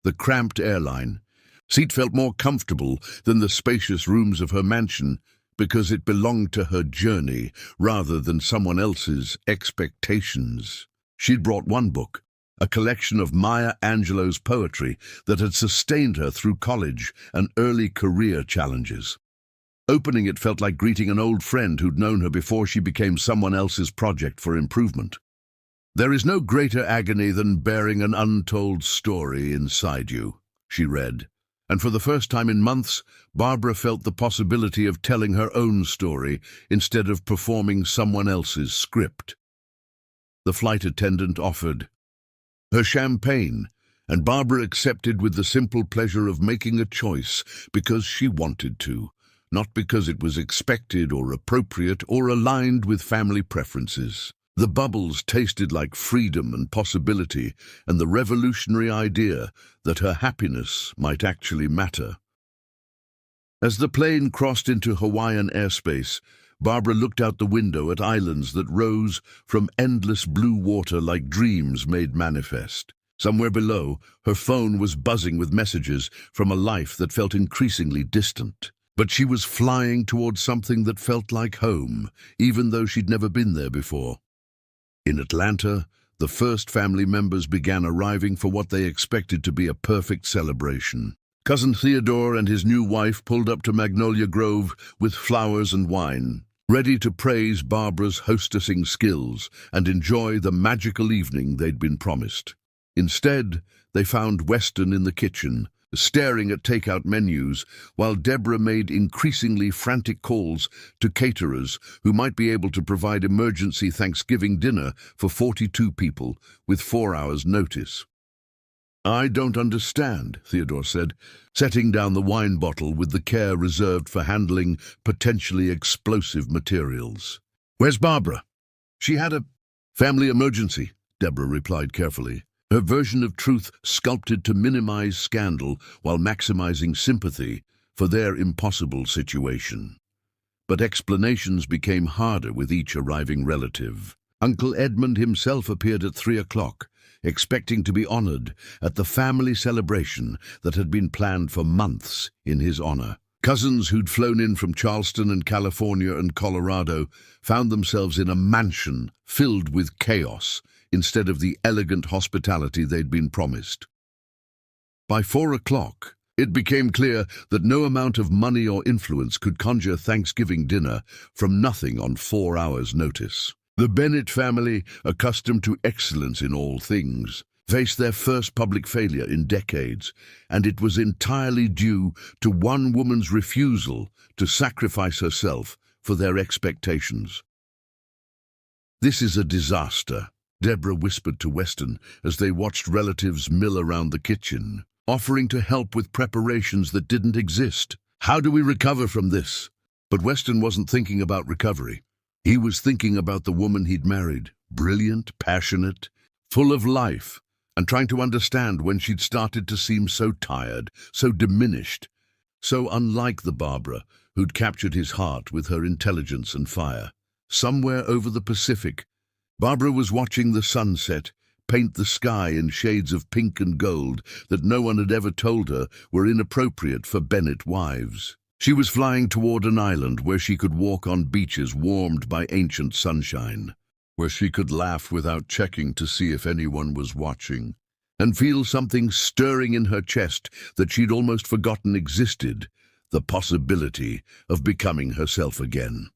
The cramped airline seat felt more comfortable than the spacious rooms of her mansion because it belonged to her journey rather than someone else's expectations. She'd brought one book, a collection of Maya Angelou's poetry that had sustained her through college and early career challenges. Opening it felt like greeting an old friend who'd known her before she became someone else's project for improvement. "There is no greater agony than bearing an untold story inside you," she read. And for the first time in months, Barbara felt the possibility of telling her own story instead of performing someone else's script. The flight attendant offered her champagne, and Barbara accepted with the simple pleasure of making a choice because she wanted to, not because it was expected or appropriate or aligned with family preferences. The bubbles tasted like freedom and possibility and the revolutionary idea that her happiness might actually matter. As the plane crossed into Hawaiian airspace, Barbara looked out the window at islands that rose from endless blue water like dreams made manifest. Somewhere below, her phone was buzzing with messages from a life that felt increasingly distant. But she was flying towards something that felt like home, even though she'd never been there before. In Atlanta, the first family members began arriving for what they expected to be a perfect celebration. Cousin Theodore and his new wife pulled up to Magnolia Grove with flowers and wine, ready to praise Barbara's hostessing skills and enjoy the magical evening they'd been promised. Instead, they found Weston in the kitchen, staring at takeout menus, while Deborah made increasingly frantic calls to caterers who might be able to provide emergency Thanksgiving dinner for 42 people with 4 hours' notice. "I don't understand," Theodore said, setting down the wine bottle with the care reserved for handling potentially explosive materials. "Where's Barbara?" "She had a family emergency," Deborah replied carefully, her version of truth sculpted to minimize scandal while maximizing sympathy for their impossible situation. But explanations became harder with each arriving relative. Uncle Edmund himself appeared at 3 o'clock, expecting to be honored at the family celebration that had been planned for months in his honor. Cousins who'd flown in from Charleston and California and Colorado found themselves in a mansion filled with chaos instead of the elegant hospitality they'd been promised. By 4 o'clock, it became clear that no amount of money or influence could conjure Thanksgiving dinner from nothing on 4 hours' notice. The Bennett family, accustomed to excellence in all things, faced their first public failure in decades, and it was entirely due to one woman's refusal to sacrifice herself for their expectations. "This is a disaster," Deborah whispered to Weston as they watched relatives mill around the kitchen, offering to help with preparations that didn't exist. "How do we recover from this?" But Weston wasn't thinking about recovery. He was thinking about the woman he'd married, brilliant, passionate, full of life, and trying to understand when she'd started to seem so tired, so diminished, so unlike the Barbara who'd captured his heart with her intelligence and fire. Somewhere over the Pacific, Barbara was watching the sunset paint the sky in shades of pink and gold that no one had ever told her were inappropriate for Bennett wives. She was flying toward an island where she could walk on beaches warmed by ancient sunshine, where she could laugh without checking to see if anyone was watching, and feel something stirring in her chest that she'd almost forgotten existed, the possibility of becoming herself again.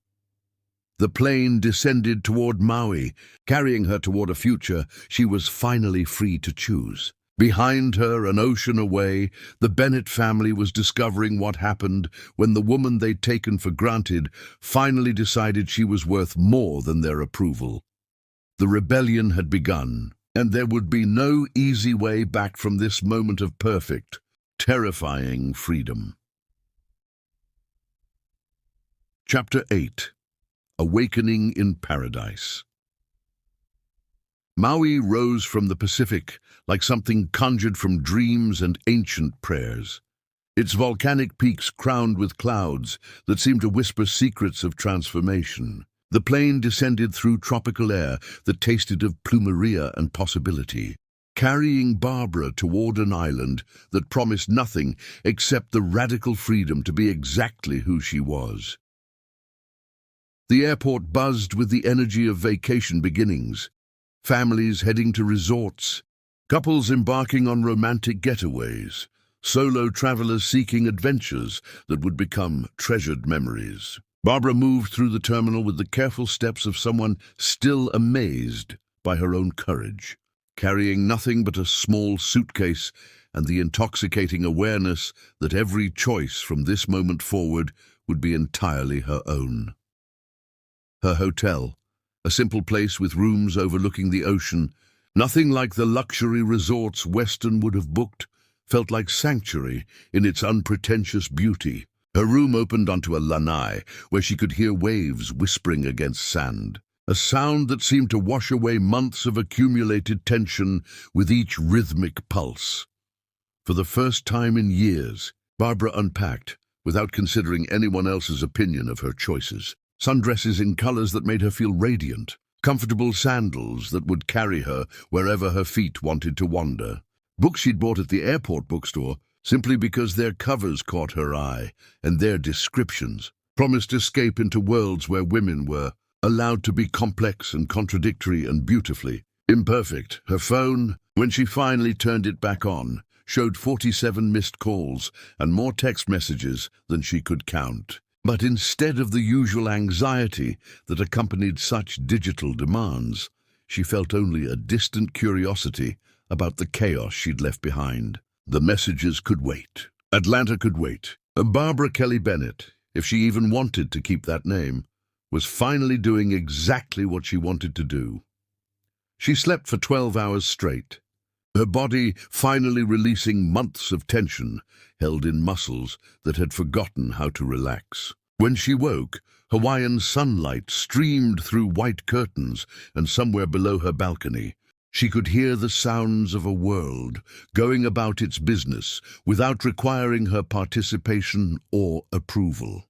The plane descended toward Maui, carrying her toward a future she was finally free to choose. Behind her, an ocean away, the Bennett family was discovering what happened when the woman they'd taken for granted finally decided she was worth more than their approval. The rebellion had begun, and there would be no easy way back from this moment of perfect, terrifying freedom. Chapter 8. Awakening in Paradise. Maui rose from the Pacific like something conjured from dreams and ancient prayers. Its volcanic peaks crowned with clouds that seemed to whisper secrets of transformation. The plane descended through tropical air that tasted of plumeria and possibility, carrying Barbara toward an island that promised nothing except the radical freedom to be exactly who she was. The airport buzzed with the energy of vacation beginnings. Families heading to resorts, couples embarking on romantic getaways, solo travelers seeking adventures that would become treasured memories. Barbara moved through the terminal with the careful steps of someone still amazed by her own courage, carrying nothing but a small suitcase and the intoxicating awareness that every choice from this moment forward would be entirely her own. Her hotel, a simple place with rooms overlooking the ocean, nothing like the luxury resorts Weston would have booked, felt like sanctuary in its unpretentious beauty. Her room opened onto a lanai where she could hear waves whispering against sand, a sound that seemed to wash away months of accumulated tension with each rhythmic pulse. For the first time in years, Barbara unpacked without considering anyone else's opinion of her choices. Sundresses in colors that made her feel radiant, comfortable sandals that would carry her wherever her feet wanted to wander, books she'd bought at the airport bookstore simply because their covers caught her eye and their descriptions promised escape into worlds where women were allowed to be complex and contradictory and beautifully imperfect. Her phone, when she finally turned it back on, showed 47 missed calls and more text messages than she could count. But instead of the usual anxiety that accompanied such digital demands, she felt only a distant curiosity about the chaos she'd left behind. The messages could wait. Atlanta could wait. Barbara Kelly Bennett, if she even wanted to keep that name, was finally doing exactly what she wanted to do. She slept for 12 hours straight, her body finally releasing months of tension held in muscles that had forgotten how to relax. When she woke, Hawaiian sunlight streamed through white curtains, and somewhere below her balcony, she could hear the sounds of a world going about its business without requiring her participation or approval.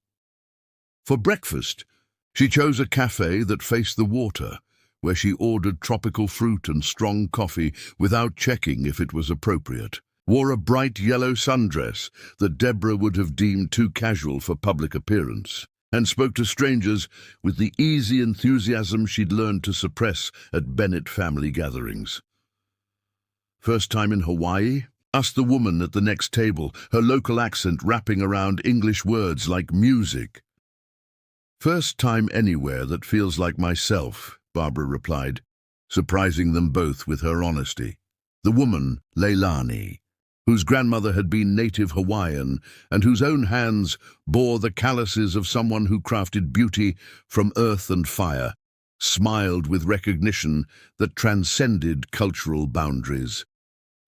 For breakfast, she chose a cafe that faced the water, where she ordered tropical fruit and strong coffee without checking if it was appropriate, wore a bright yellow sundress that Deborah would have deemed too casual for public appearance, and spoke to strangers with the easy enthusiasm she'd learned to suppress at Bennett family gatherings. "First time in Hawaii?" asked the woman at the next table, her local accent wrapping around English words like music. "First time anywhere that feels like myself," Barbara replied, surprising them both with her honesty. The woman, Leilani, whose grandmother had been native Hawaiian and whose own hands bore the calluses of someone who crafted beauty from earth and fire, smiled with recognition that transcended cultural boundaries.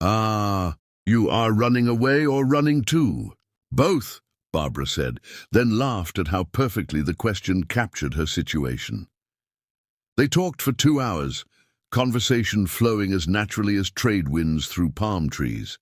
"Ah, you are running away or running too?" "Both," Barbara said, then laughed at how perfectly the question captured her situation. They talked for 2 hours, conversation flowing as naturally as trade winds through palm trees.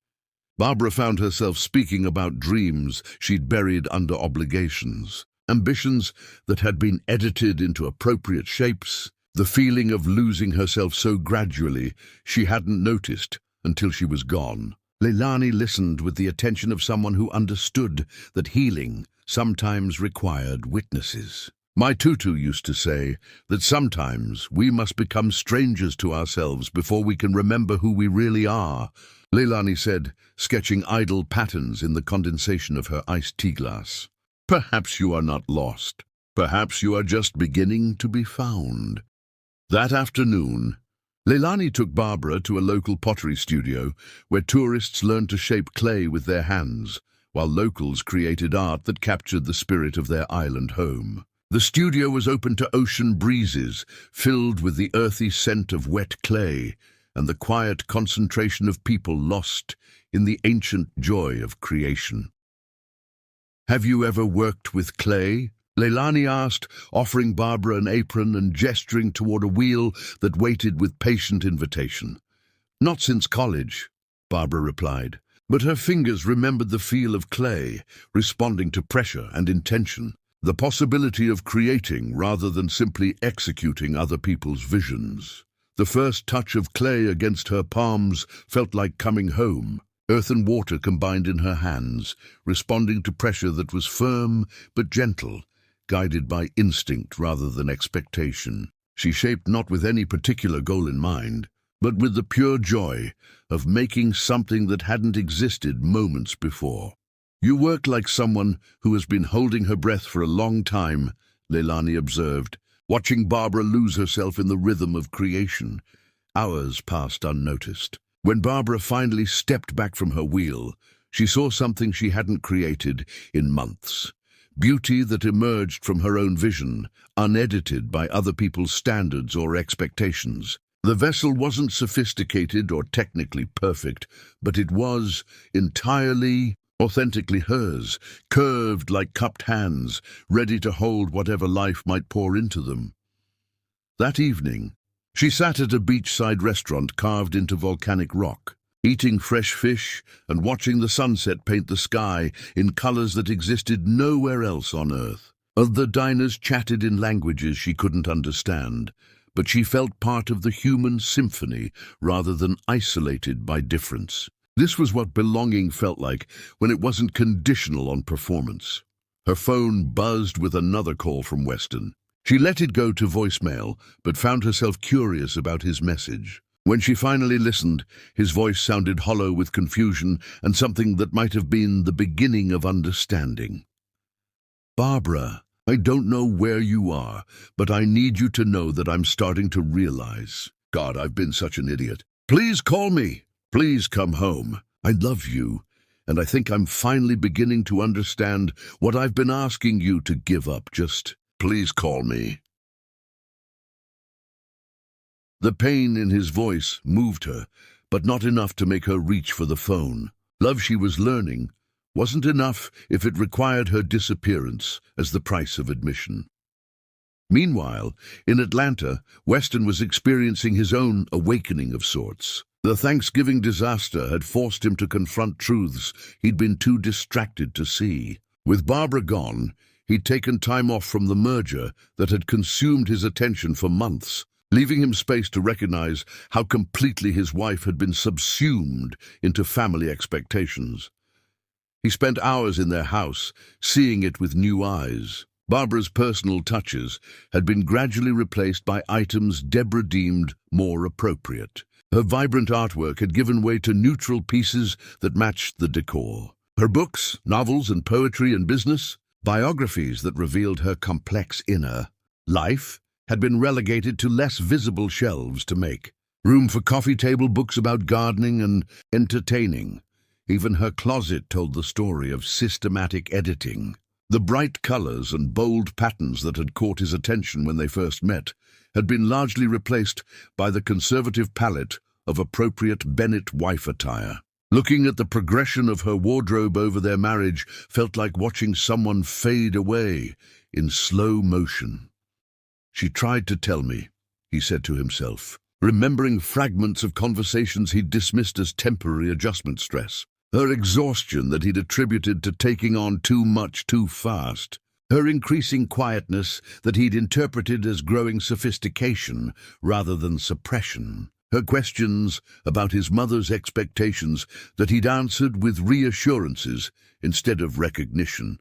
Barbara found herself speaking about dreams she'd buried under obligations, ambitions that had been edited into appropriate shapes, the feeling of losing herself so gradually she hadn't noticed until she was gone. Leilani listened with the attention of someone who understood that healing sometimes required witnesses. "My tutu used to say that sometimes we must become strangers to ourselves before we can remember who we really are," Leilani said, sketching idle patterns in the condensation of her iced tea glass. "Perhaps you are not lost. Perhaps you are just beginning to be found." That afternoon, Leilani took Barbara to a local pottery studio where tourists learned to shape clay with their hands, while locals created art that captured the spirit of their island home. The studio was open to ocean breezes, filled with the earthy scent of wet clay and the quiet concentration of people lost in the ancient joy of creation. "Have you ever worked with clay?" Leilani asked, offering Barbara an apron and gesturing toward a wheel that waited with patient invitation. "Not since college," Barbara replied, but her fingers remembered the feel of clay, responding to pressure and intention, the possibility of creating rather than simply executing other people's visions. The first touch of clay against her palms felt like coming home, earth and water combined in her hands, responding to pressure that was firm but gentle, guided by instinct rather than expectation. She shaped not with any particular goal in mind, but with the pure joy of making something that hadn't existed moments before. "You work like someone who has been holding her breath for a long time," Leilani observed, watching Barbara lose herself in the rhythm of creation. Hours passed unnoticed. When Barbara finally stepped back from her wheel, she saw something she hadn't created in months. Beauty that emerged from her own vision, unedited by other people's standards or expectations. The vessel wasn't sophisticated or technically perfect, but it was entirely, authentically hers, curved like cupped hands, ready to hold whatever life might pour into them. That evening, she sat at a beachside restaurant carved into volcanic rock, eating fresh fish and watching the sunset paint the sky in colors that existed nowhere else on Earth. The diners chatted in languages she couldn't understand, but she felt part of the human symphony rather than isolated by difference. This was what belonging felt like when it wasn't conditional on performance. Her phone buzzed with another call from Weston. She let it go to voicemail, but found herself curious about his message. When she finally listened, his voice sounded hollow with confusion and something that might have been the beginning of understanding. "Barbara, I don't know where you are, but I need you to know that I'm starting to realize. God, I've been such an idiot. Please call me. Please come home. I love you, and I think I'm finally beginning to understand what I've been asking you to give up. Just please call me." The pain in his voice moved her, but not enough to make her reach for the phone. Love, she was learning, wasn't enough if it required her disappearance as the price of admission. Meanwhile, in Atlanta, Weston was experiencing his own awakening of sorts. The Thanksgiving disaster had forced him to confront truths he'd been too distracted to see. With Barbara gone, he'd taken time off from the merger that had consumed his attention for months, leaving him space to recognize how completely his wife had been subsumed into family expectations. He spent hours in their house, seeing it with new eyes. Barbara's personal touches had been gradually replaced by items Deborah deemed more appropriate. Her vibrant artwork had given way to neutral pieces that matched the decor. Her books, novels and poetry and business, biographies that revealed her complex inner life, had been relegated to less visible shelves to make room for coffee table books about gardening and entertaining. Even her closet told the story of systematic editing. The bright colors and bold patterns that had caught his attention when they first met had been largely replaced by the conservative palette of appropriate Bennett wife attire. Looking at the progression of her wardrobe over their marriage felt like watching someone fade away in slow motion. "She tried to tell me," he said to himself, remembering fragments of conversations he'd dismissed as temporary adjustment stress. Her exhaustion that he'd attributed to taking on too much too fast. Her increasing quietness that he'd interpreted as growing sophistication rather than suppression. Her questions about his mother's expectations that he'd answered with reassurances instead of recognition.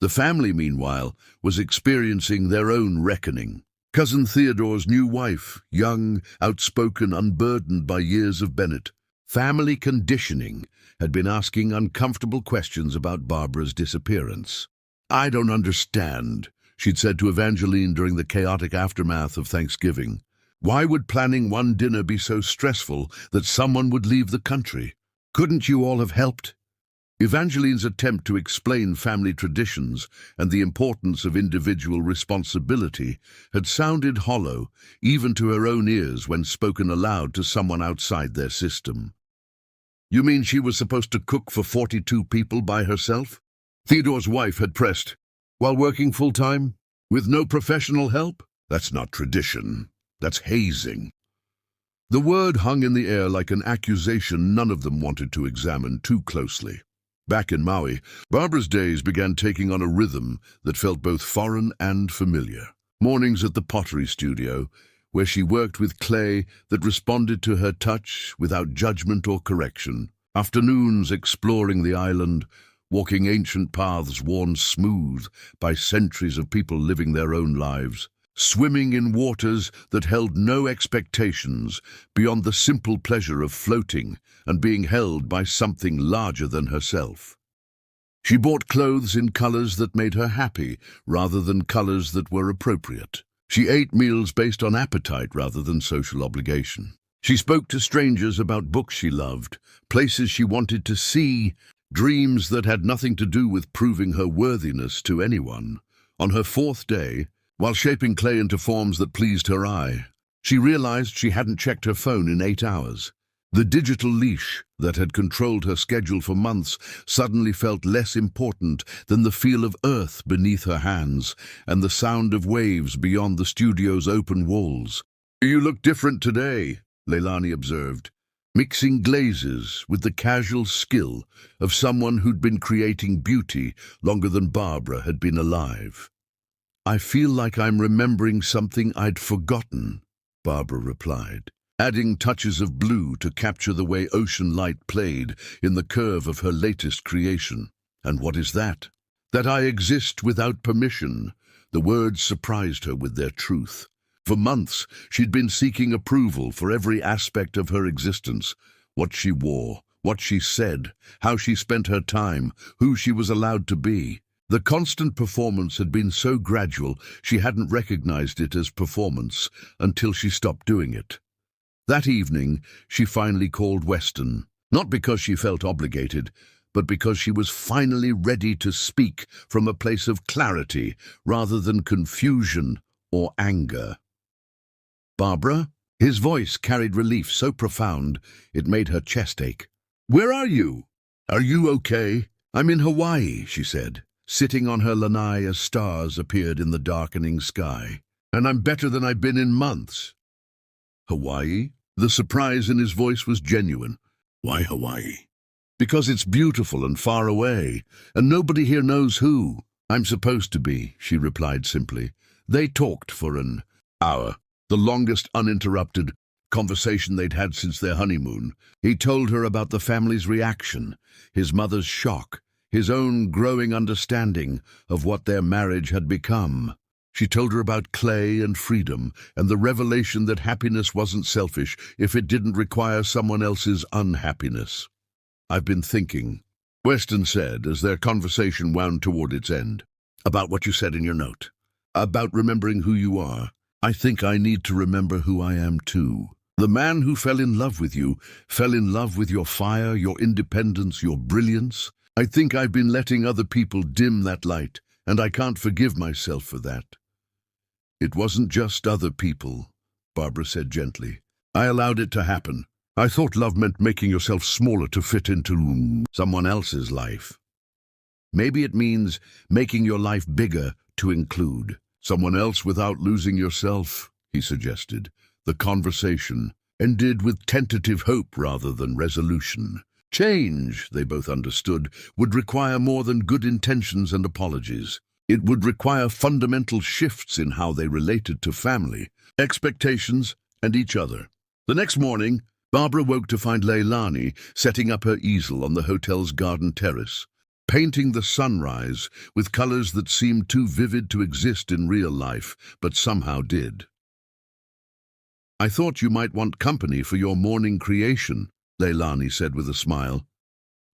The family, meanwhile, was experiencing their own reckoning. Cousin Theodore's new wife, young, outspoken, unburdened by years of Bennett. Family conditioning had been asking uncomfortable questions about Barbara's disappearance. "I don't understand," she'd said to Evangeline during the chaotic aftermath of Thanksgiving. "Why would planning one dinner be so stressful that someone would leave the country? Couldn't you all have helped?" Evangeline's attempt to explain family traditions and the importance of individual responsibility had sounded hollow, even to her own ears when spoken aloud to someone outside their system. "You mean she was supposed to cook for 42 people by herself?" Theodore's wife had pressed. "While working full-time? With no professional help? That's not tradition. That's hazing." The word hung in the air like an accusation none of them wanted to examine too closely. Back in Maui, Barbara's days began taking on a rhythm that felt both foreign and familiar. Mornings at the pottery studio, where she worked with clay that responded to her touch without judgment or correction. Afternoons exploring the island, walking ancient paths worn smooth by centuries of people living their own lives. Swimming in waters that held no expectations beyond the simple pleasure of floating and being held by something larger than herself. She bought clothes in colors that made her happy rather than colors that were appropriate. She ate meals based on appetite rather than social obligation. She spoke to strangers about books she loved, places she wanted to see, dreams that had nothing to do with proving her worthiness to anyone. On her fourth day, while shaping clay into forms that pleased her eye, she realized she hadn't checked her phone in 8 hours. The digital leash that had controlled her schedule for months suddenly felt less important than the feel of earth beneath her hands and the sound of waves beyond the studio's open walls. "You look different today," Leilani observed, mixing glazes with the casual skill of someone who'd been creating beauty longer than Barbara had been alive. "I feel like I'm remembering something I'd forgotten," Barbara replied, adding touches of blue to capture the way ocean light played in the curve of her latest creation. "And what is that?" "That I exist without permission." The words surprised her with their truth. For months, she'd been seeking approval for every aspect of her existence. What she wore, what she said, how she spent her time, who she was allowed to be. The constant performance had been so gradual she hadn't recognized it as performance until she stopped doing it. That evening, she finally called Weston, Not because she felt obligated, but because she was finally ready to speak from a place of clarity rather than confusion or anger. "Barbara?" His voice carried relief so profound it made her chest ache. "Where are you? Are you okay?" "I'm in Hawaii," she said, sitting on her lanai as stars appeared in the darkening sky. "And I'm better than I've been in months." "Hawaii?" The surprise in his voice was genuine. "Why Hawaii?" "Because it's beautiful and far away, and nobody here knows who." "I'm supposed to be," she replied simply. They talked for an hour, the longest uninterrupted conversation they'd had since their honeymoon. He told her about the family's reaction, his mother's shock, his own growing understanding of what their marriage had become. She told her about Clay and freedom, and the revelation that happiness wasn't selfish if it didn't require someone else's unhappiness. "I've been thinking," Weston said as their conversation wound toward its end, "about what you said in your note, about remembering who you are. I think I need to remember who I am too. The man who fell in love with you fell in love with your fire, your independence, your brilliance. I think I've been letting other people dim that light, and I can't forgive myself for that." "It wasn't just other people," Barbara said gently. "I allowed it to happen. I thought love meant making yourself smaller to fit into someone else's life. Maybe it means making your life bigger to include someone else without losing yourself," he suggested. The conversation ended with tentative hope rather than resolution. Change, they both understood, would require more than good intentions and apologies. It would require fundamental shifts in how they related to family, expectations, and each other. The next morning, Barbara woke to find Leilani setting up her easel on the hotel's garden terrace, painting the sunrise with colors that seemed too vivid to exist in real life, but somehow did. "I thought you might want company for your morning creation," Leilani said with a smile.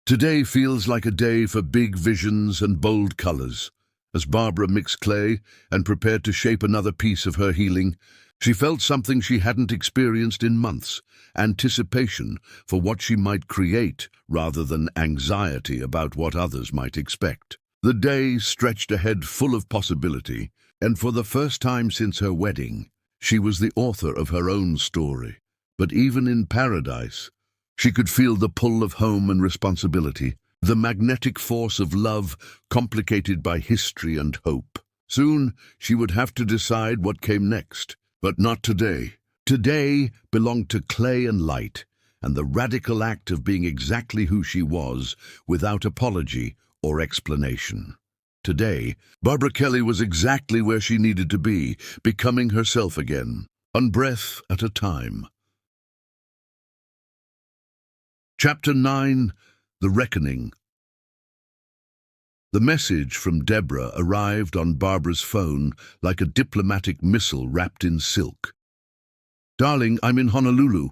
"Today feels like a day for big visions and bold colors." As Barbara mixed clay and prepared to shape another piece of her healing, she felt something she hadn't experienced in months, anticipation for what she might create rather than anxiety about what others might expect. The day stretched ahead full of possibility, and for the first time since her wedding, she was the author of her own story. But even in paradise, she could feel the pull of home and responsibility, the magnetic force of love complicated by history and hope. Soon, she would have to decide what came next, but not today. Today belonged to clay and light, and the radical act of being exactly who she was, without apology or explanation. Today, Barbara Kelly was exactly where she needed to be, becoming herself again, one breath at a time. Chapter 9. The Reckoning. The message from Deborah arrived on Barbara's phone like a diplomatic missile wrapped in silk. "Darling, I'm in Honolulu.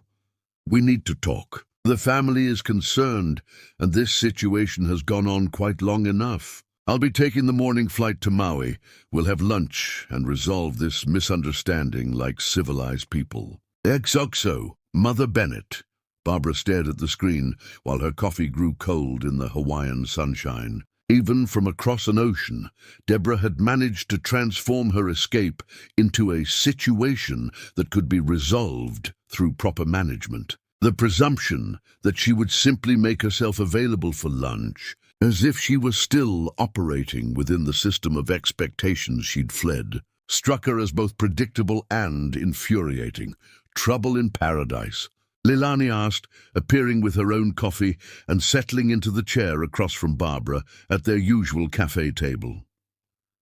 We need to talk. The family is concerned, and this situation has gone on quite long enough. I'll be taking the morning flight to Maui. We'll have lunch and resolve this misunderstanding like civilized people. Exoxo, Mother Bennett." Barbara stared at the screen while her coffee grew cold in the Hawaiian sunshine. Even from across an ocean, Deborah had managed to transform her escape into a situation that could be resolved through proper management. The presumption that she would simply make herself available for lunch, as if she was still operating within the system of expectations she'd fled, struck her as both predictable and infuriating. Trouble in paradise. Leilani asked, appearing with her own coffee and settling into the chair across from Barbara at their usual cafe table.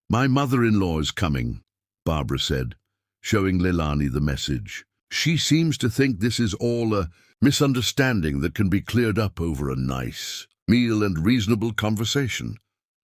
"My mother-in-law is coming," Barbara said, showing Leilani the message. "She seems to think this is all a misunderstanding that can be cleared up over a nice meal and reasonable conversation."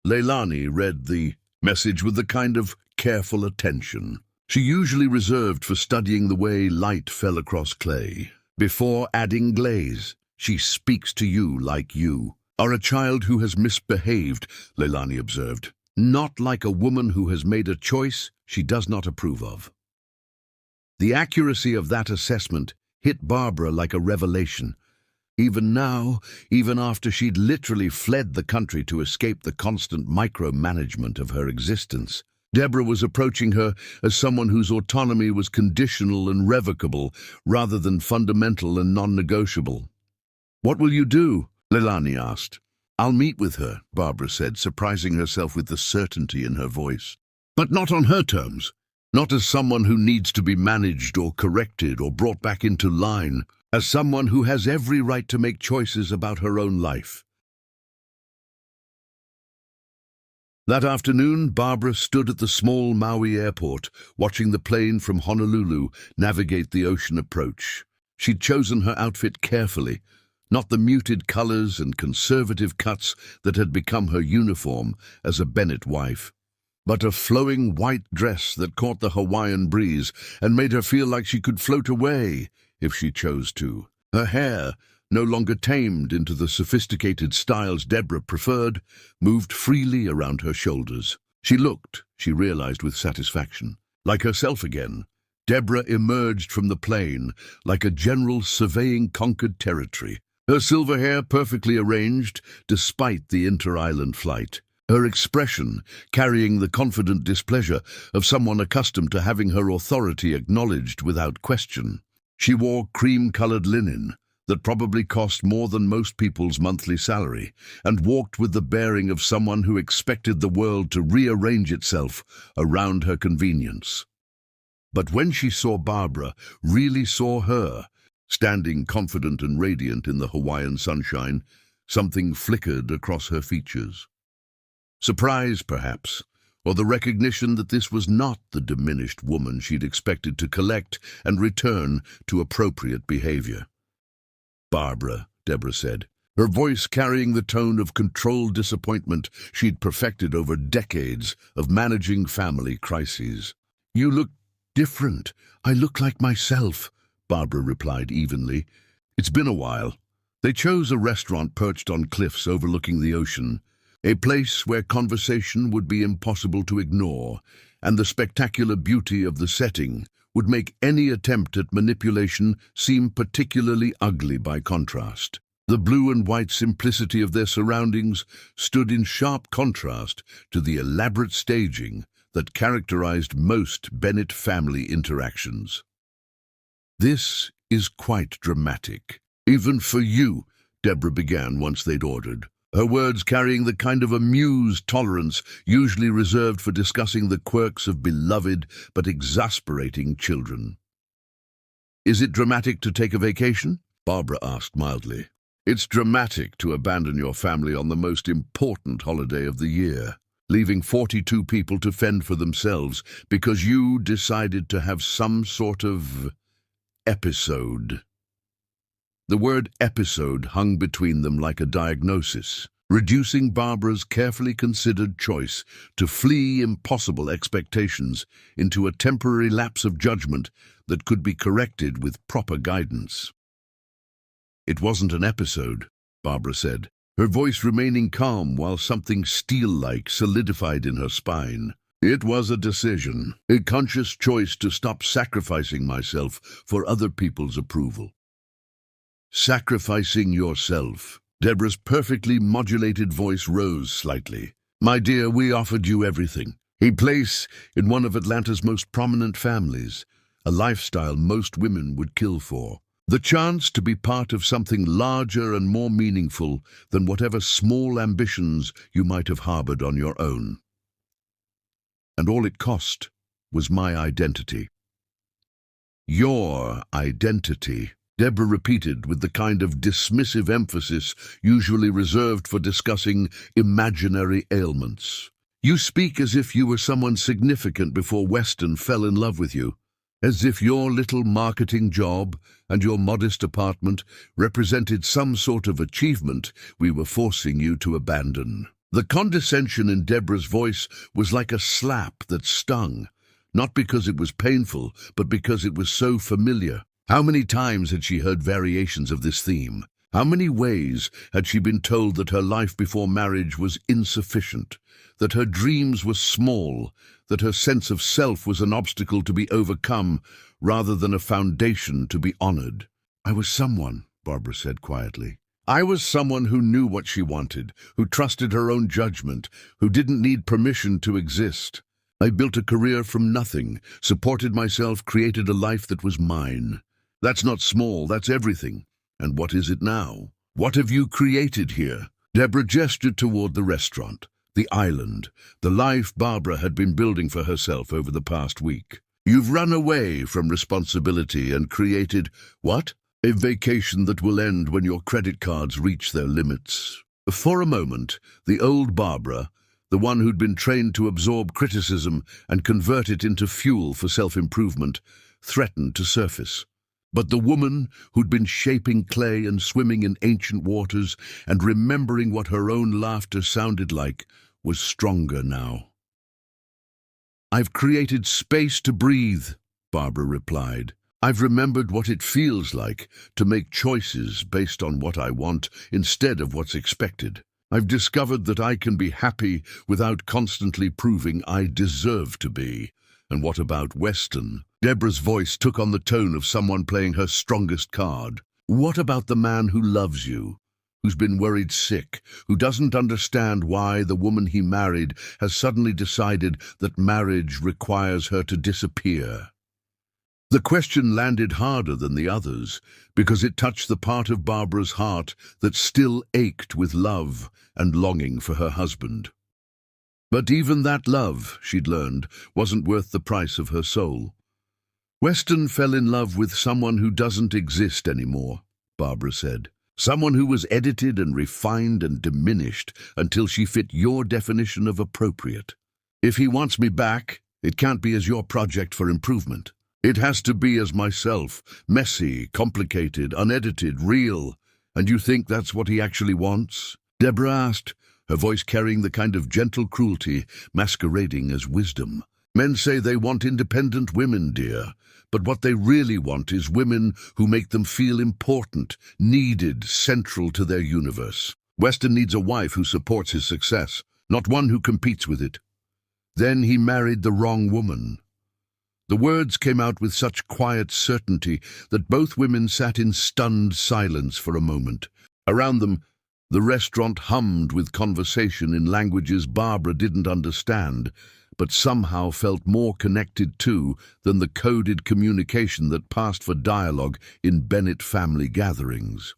Leilani read the message with the kind of careful attention she usually reserved for studying the way light fell across clay. "Before adding glaze, she speaks to you like you are a child who has misbehaved," Leilani observed, "not like a woman who has made a choice she does not approve of." The accuracy of that assessment hit Barbara like a revelation. Even now, even after she'd literally fled the country to escape the constant micromanagement of her existence, Deborah was approaching her as someone whose autonomy was conditional and revocable rather than fundamental and non-negotiable. "What will you do?" Leilani asked. "I'll meet with her," Barbara said, surprising herself with the certainty in her voice. "But not on her terms. Not as someone who needs to be managed or corrected or brought back into line. As someone who has every right to make choices about her own life." That afternoon, Barbara stood at the small Maui airport, watching the plane from Honolulu navigate the ocean approach. She'd chosen her outfit carefully, not the muted colors and conservative cuts that had become her uniform as a Bennett wife, but a flowing white dress that caught the Hawaiian breeze and made her feel like she could float away if she chose to. Her hair, no longer tamed into the sophisticated styles Deborah preferred, moved freely around her shoulders. She looked, she realized with satisfaction, like herself again. Deborah emerged from the plane like a general surveying conquered territory, her silver hair perfectly arranged despite the inter-island flight. Her expression carrying the confident displeasure of someone accustomed to having her authority acknowledged without question. She wore cream-colored linen that probably cost more than most people's monthly salary, and walked with the bearing of someone who expected the world to rearrange itself around her convenience. But when she saw Barbara, really saw her, standing confident and radiant in the Hawaiian sunshine, something flickered across her features. Surprise, perhaps, or the recognition that this was not the diminished woman she'd expected to collect and return to appropriate behavior. "Barbara," Deborah said, her voice carrying the tone of controlled disappointment she'd perfected over decades of managing family crises. "You look different. I look like myself," Barbara replied evenly. "It's been a while." They chose a restaurant perched on cliffs overlooking the ocean, a place where conversation would be impossible to ignore, and the spectacular beauty of the setting would make any attempt at manipulation seem particularly ugly by contrast. The blue and white simplicity of their surroundings stood in sharp contrast to the elaborate staging that characterized most Bennett family interactions. "This is quite dramatic. Even for you," Deborah began once they'd ordered, her words carrying the kind of amused tolerance usually reserved for discussing the quirks of beloved but exasperating children. "Is it dramatic to take a vacation?" Barbara asked mildly. "It's dramatic to abandon your family on the most important holiday of the year, leaving 42 people to fend for themselves because you decided to have some sort of episode." The word episode hung between them like a diagnosis, reducing Barbara's carefully considered choice to flee impossible expectations into a temporary lapse of judgment that could be corrected with proper guidance. "It wasn't an episode," Barbara said, her voice remaining calm while something steel-like solidified in her spine. "It was a decision, a conscious choice to stop sacrificing myself for other people's approval." "Sacrificing yourself." Deborah's perfectly modulated voice rose slightly. "My dear, we offered you everything. A place in one of Atlanta's most prominent families, a lifestyle most women would kill for. The chance to be part of something larger and more meaningful than whatever small ambitions you might have harbored on your own. And all it cost was my identity." "Your identity," Deborah repeated with the kind of dismissive emphasis usually reserved for discussing imaginary ailments. "You speak as if you were someone significant before Weston fell in love with you, as if your little marketing job and your modest apartment represented some sort of achievement we were forcing you to abandon." The condescension in Deborah's voice was like a slap that stung, not because it was painful, but because it was so familiar. How many times had she heard variations of this theme? How many ways had she been told that her life before marriage was insufficient, that her dreams were small, that her sense of self was an obstacle to be overcome rather than a foundation to be honored? "I was someone," Barbara said quietly. I was someone who knew what she wanted, who trusted her own judgment, who didn't need permission to exist. I built a career from nothing, supported myself, created a life that was mine. That's not small, that's everything. And what is it now? What have you created here? Deborah gestured toward the restaurant, the island, the life Barbara had been building for herself over the past week. You've run away from responsibility and created, what? A vacation that will end when your credit cards reach their limits. For a moment, the old Barbara, the one who'd been trained to absorb criticism and convert it into fuel for self-improvement, threatened to surface. But the woman who'd been shaping clay and swimming in ancient waters and remembering what her own laughter sounded like was stronger now. I've created space to breathe, Barbara replied. I've remembered what it feels like to make choices based on what I want instead of what's expected. I've discovered that I can be happy without constantly proving I deserve to be. And what about Weston? Deborah's voice took on the tone of someone playing her strongest card. What about the man who loves you, who's been worried sick, who doesn't understand why the woman he married has suddenly decided that marriage requires her to disappear? The question landed harder than the others because it touched the part of Barbara's heart that still ached with love and longing for her husband. But even that love, she'd learned, wasn't worth the price of her soul. Weston fell in love with someone who doesn't exist anymore, Barbara said. Someone who was edited and refined and diminished until she fit your definition of appropriate. If he wants me back, it can't be as your project for improvement. It has to be as myself, messy, complicated, unedited, real. And you think that's what he actually wants? Deborah asked, her voice carrying the kind of gentle cruelty masquerading as wisdom. Men say they want independent women, dear, but what they really want is women who make them feel important, needed, central to their universe. Weston needs a wife who supports his success, not one who competes with it. Then he married the wrong woman. The words came out with such quiet certainty that both women sat in stunned silence for a moment. Around them, the restaurant hummed with conversation in languages Barbara didn't understand, but somehow felt more connected to than the coded communication that passed for dialogue in Bennett family gatherings.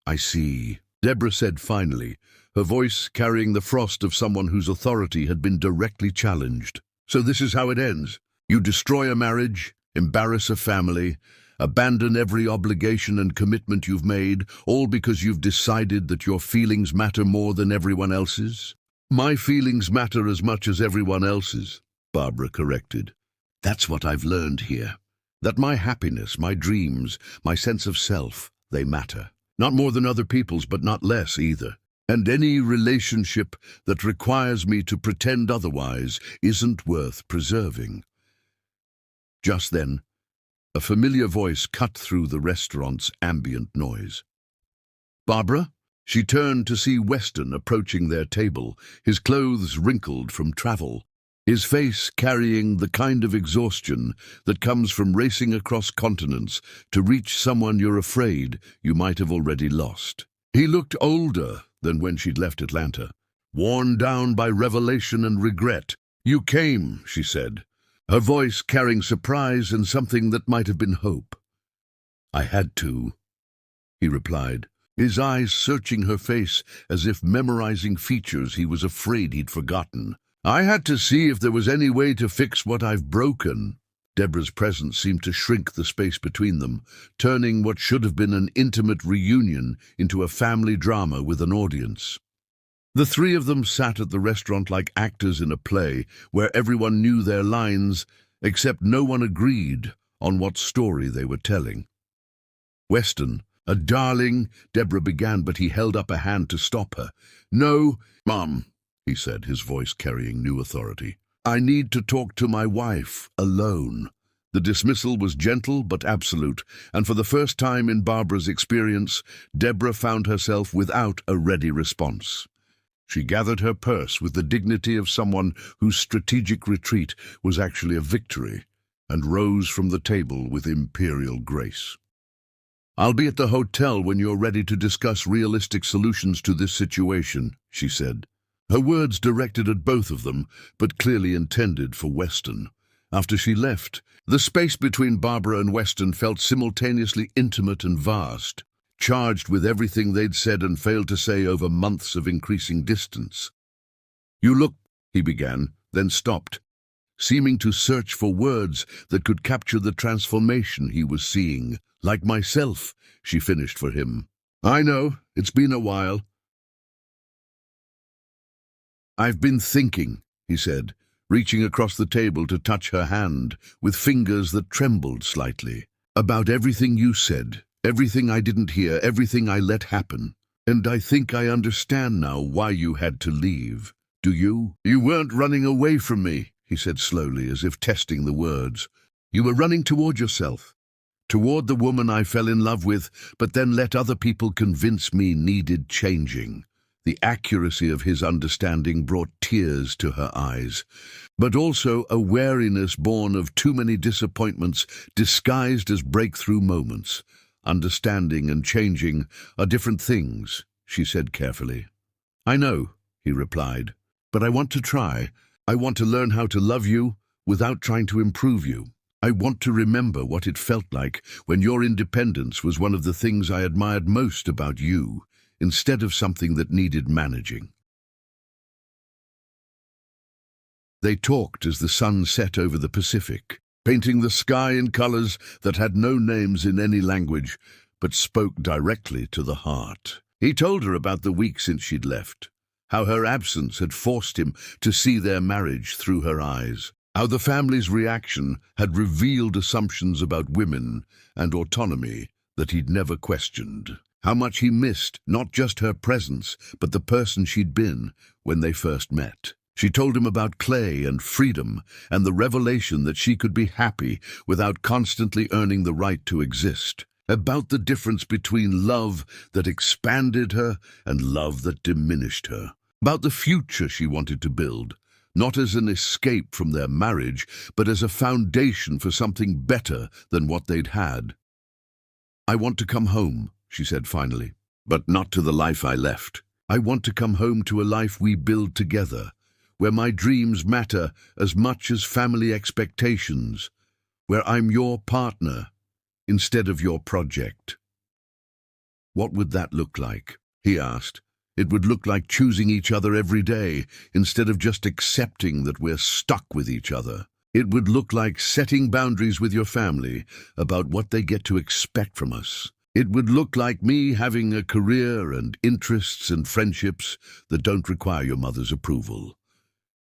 I see, Deborah said finally, her voice carrying the frost of someone whose authority had been directly challenged. So this is how it ends. You destroy a marriage, embarrass a family, abandon every obligation and commitment you've made, all because you've decided that your feelings matter more than everyone else's? My feelings matter as much as everyone else's, Barbara corrected. That's what I've learned here. That my happiness, my dreams, my sense of self, they matter. Not more than other people's, but not less either. And any relationship that requires me to pretend otherwise isn't worth preserving. Just then, a familiar voice cut through the restaurant's ambient noise. Barbara? She turned to see Weston approaching their table, his clothes wrinkled from travel, his face carrying the kind of exhaustion that comes from racing across continents to reach someone you're afraid you might have already lost. He looked older than when she'd left Atlanta, worn down by revelation and regret. You came, she said, her voice carrying surprise and something that might have been hope. I had to, he replied, his eyes searching her face as if memorizing features he was afraid he'd forgotten. I had to see if there was any way to fix what I've broken. Deborah's presence seemed to shrink the space between them, turning what should have been an intimate reunion into a family drama with an audience. The three of them sat at the restaurant like actors in a play where everyone knew their lines, except no one agreed on what story they were telling. Weston, a darling, Deborah began, but he held up a hand to stop her. No, Mom, he said, his voice carrying new authority. I need to talk to my wife, alone. The dismissal was gentle but absolute, and for the first time in Barbara's experience, Deborah found herself without a ready response. She gathered her purse with the dignity of someone whose strategic retreat was actually a victory, and rose from the table with imperial grace. "I'll be at the hotel when you're ready to discuss realistic solutions to this situation," she said. Her words directed at both of them, but clearly intended for Weston. After she left, the space between Barbara and Weston felt simultaneously intimate and vast, charged with everything they'd said and failed to say over months of increasing distance. "You look," he began, then stopped, seeming to search for words that could capture the transformation he was seeing. "Like myself," she finished for him. "I know, it's been a while." "I've been thinking," he said, reaching across the table to touch her hand with fingers that trembled slightly, "about everything you said, everything I didn't hear, everything I let happen. And I think I understand now why you had to leave. Do you? You weren't running away from me," he said slowly, as if testing the words. "You were running toward yourself, toward the woman I fell in love with, but then let other people convince me needed changing." The accuracy of his understanding brought tears to her eyes, but also a wariness born of too many disappointments disguised as breakthrough moments. "Understanding and changing are different things," she said carefully. "I know," he replied, "but I want to try. I want to learn how to love you without trying to improve you. I want to remember what it felt like when your independence was one of the things I admired most about you, instead of something that needed managing." They talked as the sun set over the Pacific, painting the sky in colors that had no names in any language, but spoke directly to the heart. He told her about the week since she'd left, how her absence had forced him to see their marriage through her eyes, how the family's reaction had revealed assumptions about women and autonomy that he'd never questioned. How much he missed not just her presence, but the person she'd been when they first met. She told him about Clay and freedom, and the revelation that she could be happy without constantly earning the right to exist. About the difference between love that expanded her and love that diminished her. About the future she wanted to build, not as an escape from their marriage, but as a foundation for something better than what they'd had. "I want to come home," she said finally, "but not to the life I left. I want to come home to a life we build together, where my dreams matter as much as family expectations, where I'm your partner instead of your project." "What would that look like?" he asked. "It would look like choosing each other every day instead of just accepting that we're stuck with each other. It would look like setting boundaries with your family about what they get to expect from us. It would look like me having a career and interests and friendships that don't require your mother's approval.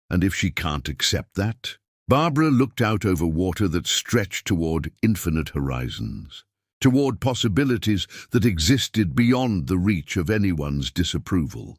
And if she can't accept that?" Barbara looked out over water that stretched toward infinite horizons, toward possibilities that existed beyond the reach of anyone's disapproval.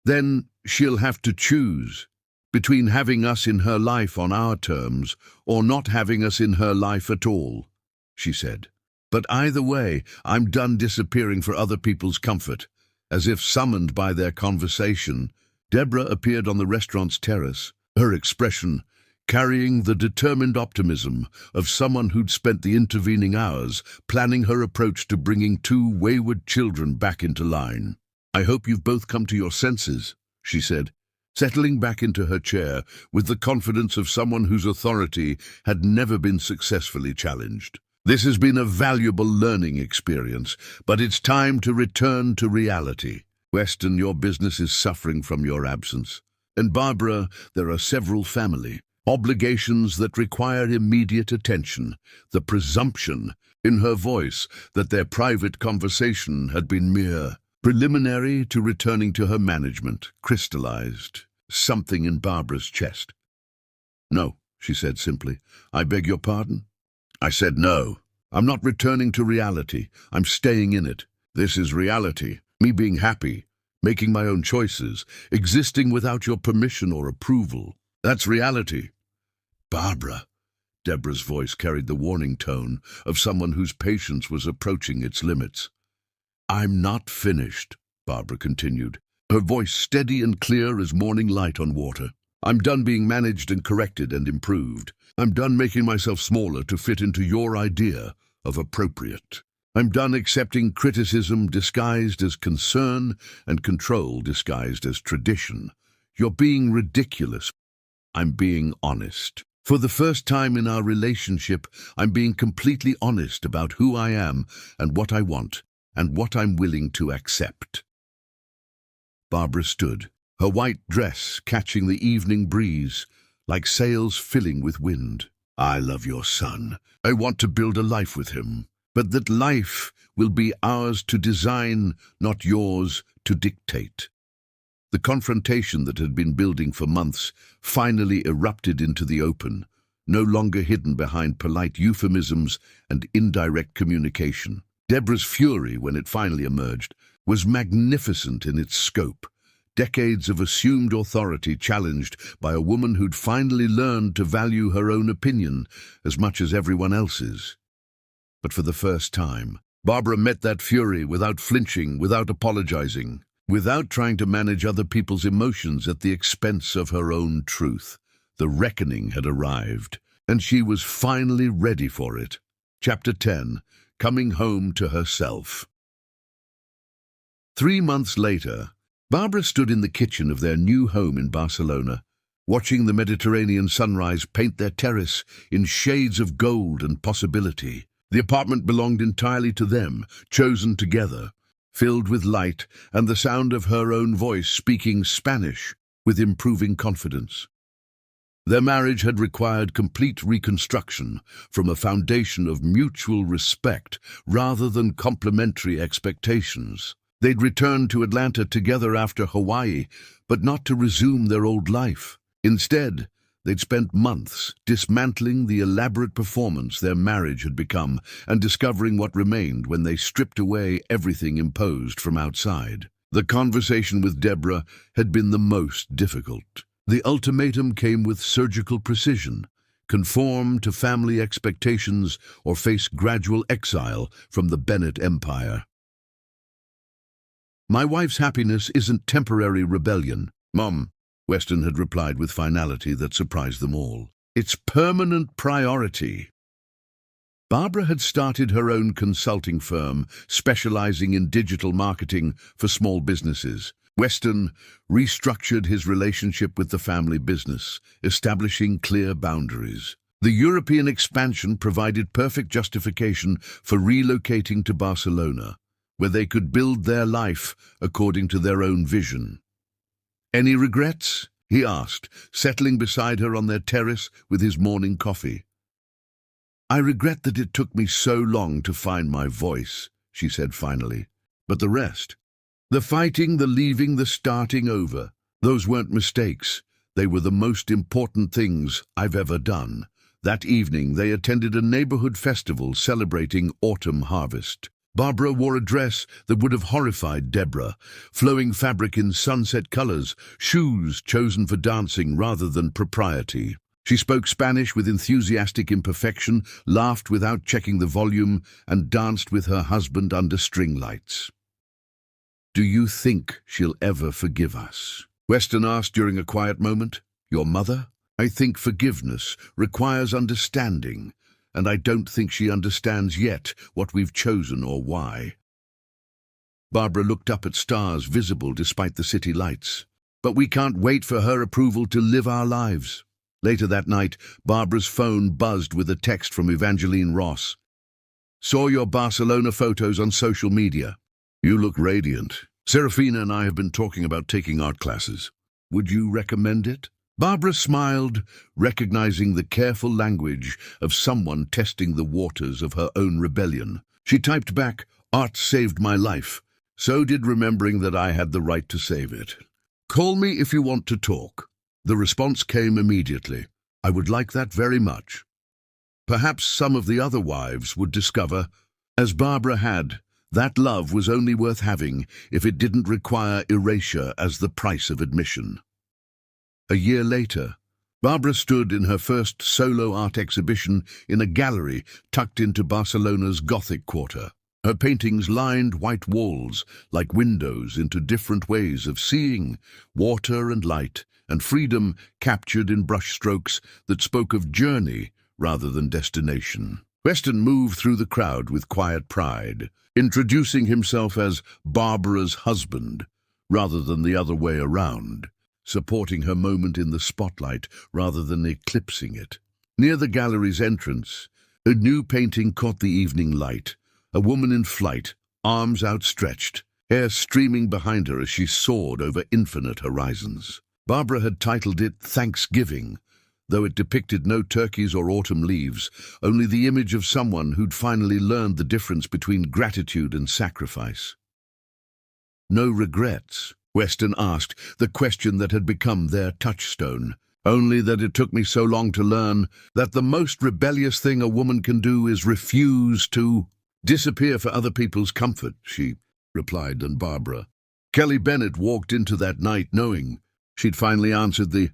"Then she'll have to choose between having us in her life on our terms or not having us in her life at all," she said. "But either way, I'm done disappearing for other people's comfort." As if summoned by their conversation, Deborah appeared on the restaurant's terrace, her expression carrying the determined optimism of someone who'd spent the intervening hours planning her approach to bringing two wayward children back into line. "I hope you've both come to your senses," she said, settling back into her chair with the confidence of someone whose authority had never been successfully challenged. "This has been a valuable learning experience, but it's time to return to reality. Weston, your business is suffering from your absence. And Barbara, there are several family obligations that require immediate attention." The presumption in her voice that their private conversation had been mere preliminary to returning to her management crystallized something in Barbara's chest. "No," she said simply. "I beg your pardon?" "I said no. I'm not returning to reality. I'm staying in it. This is reality. Me being happy, making my own choices, existing without your permission or approval. That's reality." "Barbara," Deborah's voice carried the warning tone of someone whose patience was approaching its limits. "I'm not finished," Barbara continued, her voice steady and clear as morning light on water. "I'm done being managed and corrected and improved. I'm done making myself smaller to fit into your idea of appropriate. I'm done accepting criticism disguised as concern and control disguised as tradition. You're being ridiculous. I'm being honest. For the first time in our relationship, I'm being completely honest about who I am and what I want and what I'm willing to accept. Barbara stood, her white dress catching the evening breeze, like sails filling with wind. I love your son. I want to build a life with him, but that life will be ours to design, not yours to dictate. The confrontation that had been building for months finally erupted into the open, no longer hidden behind polite euphemisms and indirect communication. Deborah's fury, when it finally emerged, was magnificent in its scope. Decades of assumed authority challenged by a woman who'd finally learned to value her own opinion as much as everyone else's. But for the first time, Barbara met that fury without flinching, without apologizing, without trying to manage other people's emotions at the expense of her own truth. The reckoning had arrived, and she was finally ready for it. Chapter 10. Coming home to herself. 3 months later, Barbara stood in the kitchen of their new home in Barcelona, watching the Mediterranean sunrise paint their terrace in shades of gold and possibility. The apartment belonged entirely to them, chosen together, filled with light and the sound of her own voice speaking Spanish with improving confidence. Their marriage had required complete reconstruction from a foundation of mutual respect rather than complementary expectations. They'd returned to Atlanta together after Hawaii, but not to resume their old life. Instead, they'd spent months dismantling the elaborate performance their marriage had become and discovering what remained when they stripped away everything imposed from outside. The conversation with Deborah had been the most difficult. The ultimatum came with surgical precision: conform to family expectations or face gradual exile from the Bennett Empire. My wife's happiness isn't temporary rebellion, Mom, Weston had replied with finality that surprised them all. It's permanent priority. Barbara had started her own consulting firm, specializing in digital marketing for small businesses. Weston restructured his relationship with the family business, establishing clear boundaries. The European expansion provided perfect justification for relocating to Barcelona, where they could build their life according to their own vision. Any regrets? He asked, settling beside her on their terrace with his morning coffee. I regret that it took me so long to find my voice, she said finally. But the rest? The fighting, the leaving, the starting over. Those weren't mistakes. They were the most important things I've ever done. That evening, they attended a neighborhood festival celebrating autumn harvest. Barbara wore a dress that would have horrified Deborah, flowing fabric in sunset colors, shoes chosen for dancing rather than propriety. She spoke Spanish with enthusiastic imperfection, laughed without checking the volume, and danced with her husband under string lights. Do you think she'll ever forgive us? Weston asked during a quiet moment. Your mother? I think forgiveness requires understanding, and I don't think she understands yet what we've chosen or why. Barbara looked up at stars visible despite the city lights. But we can't wait for her approval to live our lives. Later that night, Barbara's phone buzzed with a text from Evangeline Ross. Saw your Barcelona photos on social media. You look radiant. Serafina and I have been talking about taking art classes. Would you recommend it? Barbara smiled, recognizing the careful language of someone testing the waters of her own rebellion. She typed back, Art saved my life. So did remembering that I had the right to save it. Call me if you want to talk. The response came immediately. I would like that very much. Perhaps some of the other wives would discover, as Barbara had, that love was only worth having if it didn't require erasure as the price of admission. A year later, Barbara stood in her first solo art exhibition in a gallery tucked into Barcelona's Gothic quarter. Her paintings lined white walls like windows into different ways of seeing, water and light, and freedom captured in brushstrokes that spoke of journey rather than destination. Weston moved through the crowd with quiet pride, introducing himself as Barbara's husband, rather than the other way around, supporting her moment in the spotlight rather than eclipsing it. Near the gallery's entrance, a new painting caught the evening light, a woman in flight, arms outstretched, hair streaming behind her as she soared over infinite horizons. Barbara had titled it Thanksgiving, though it depicted no turkeys or autumn leaves, only the image of someone who'd finally learned the difference between gratitude and sacrifice. "No regrets?" Weston asked, the question that had become their touchstone. "Only that it took me so long to learn that the most rebellious thing a woman can do is refuse to disappear for other people's comfort," she replied, and Barbara. Kelly Bennett walked into that night knowing she'd finally answered the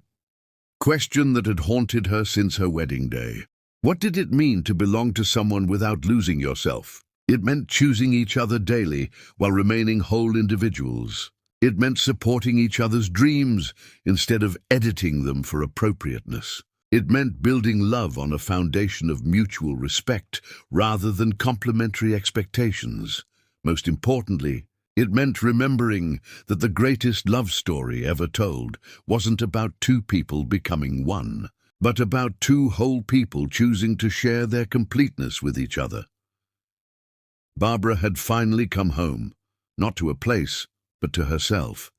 question that had haunted her since her wedding day. What did it mean to belong to someone without losing yourself? It meant choosing each other daily while remaining whole individuals. It meant supporting each other's dreams instead of editing them for appropriateness. It meant building love on a foundation of mutual respect rather than complementary expectations. Most importantly, it meant remembering that the greatest love story ever told wasn't about two people becoming one, but about two whole people choosing to share their completeness with each other. Barbara had finally come home, not to a place, but to herself.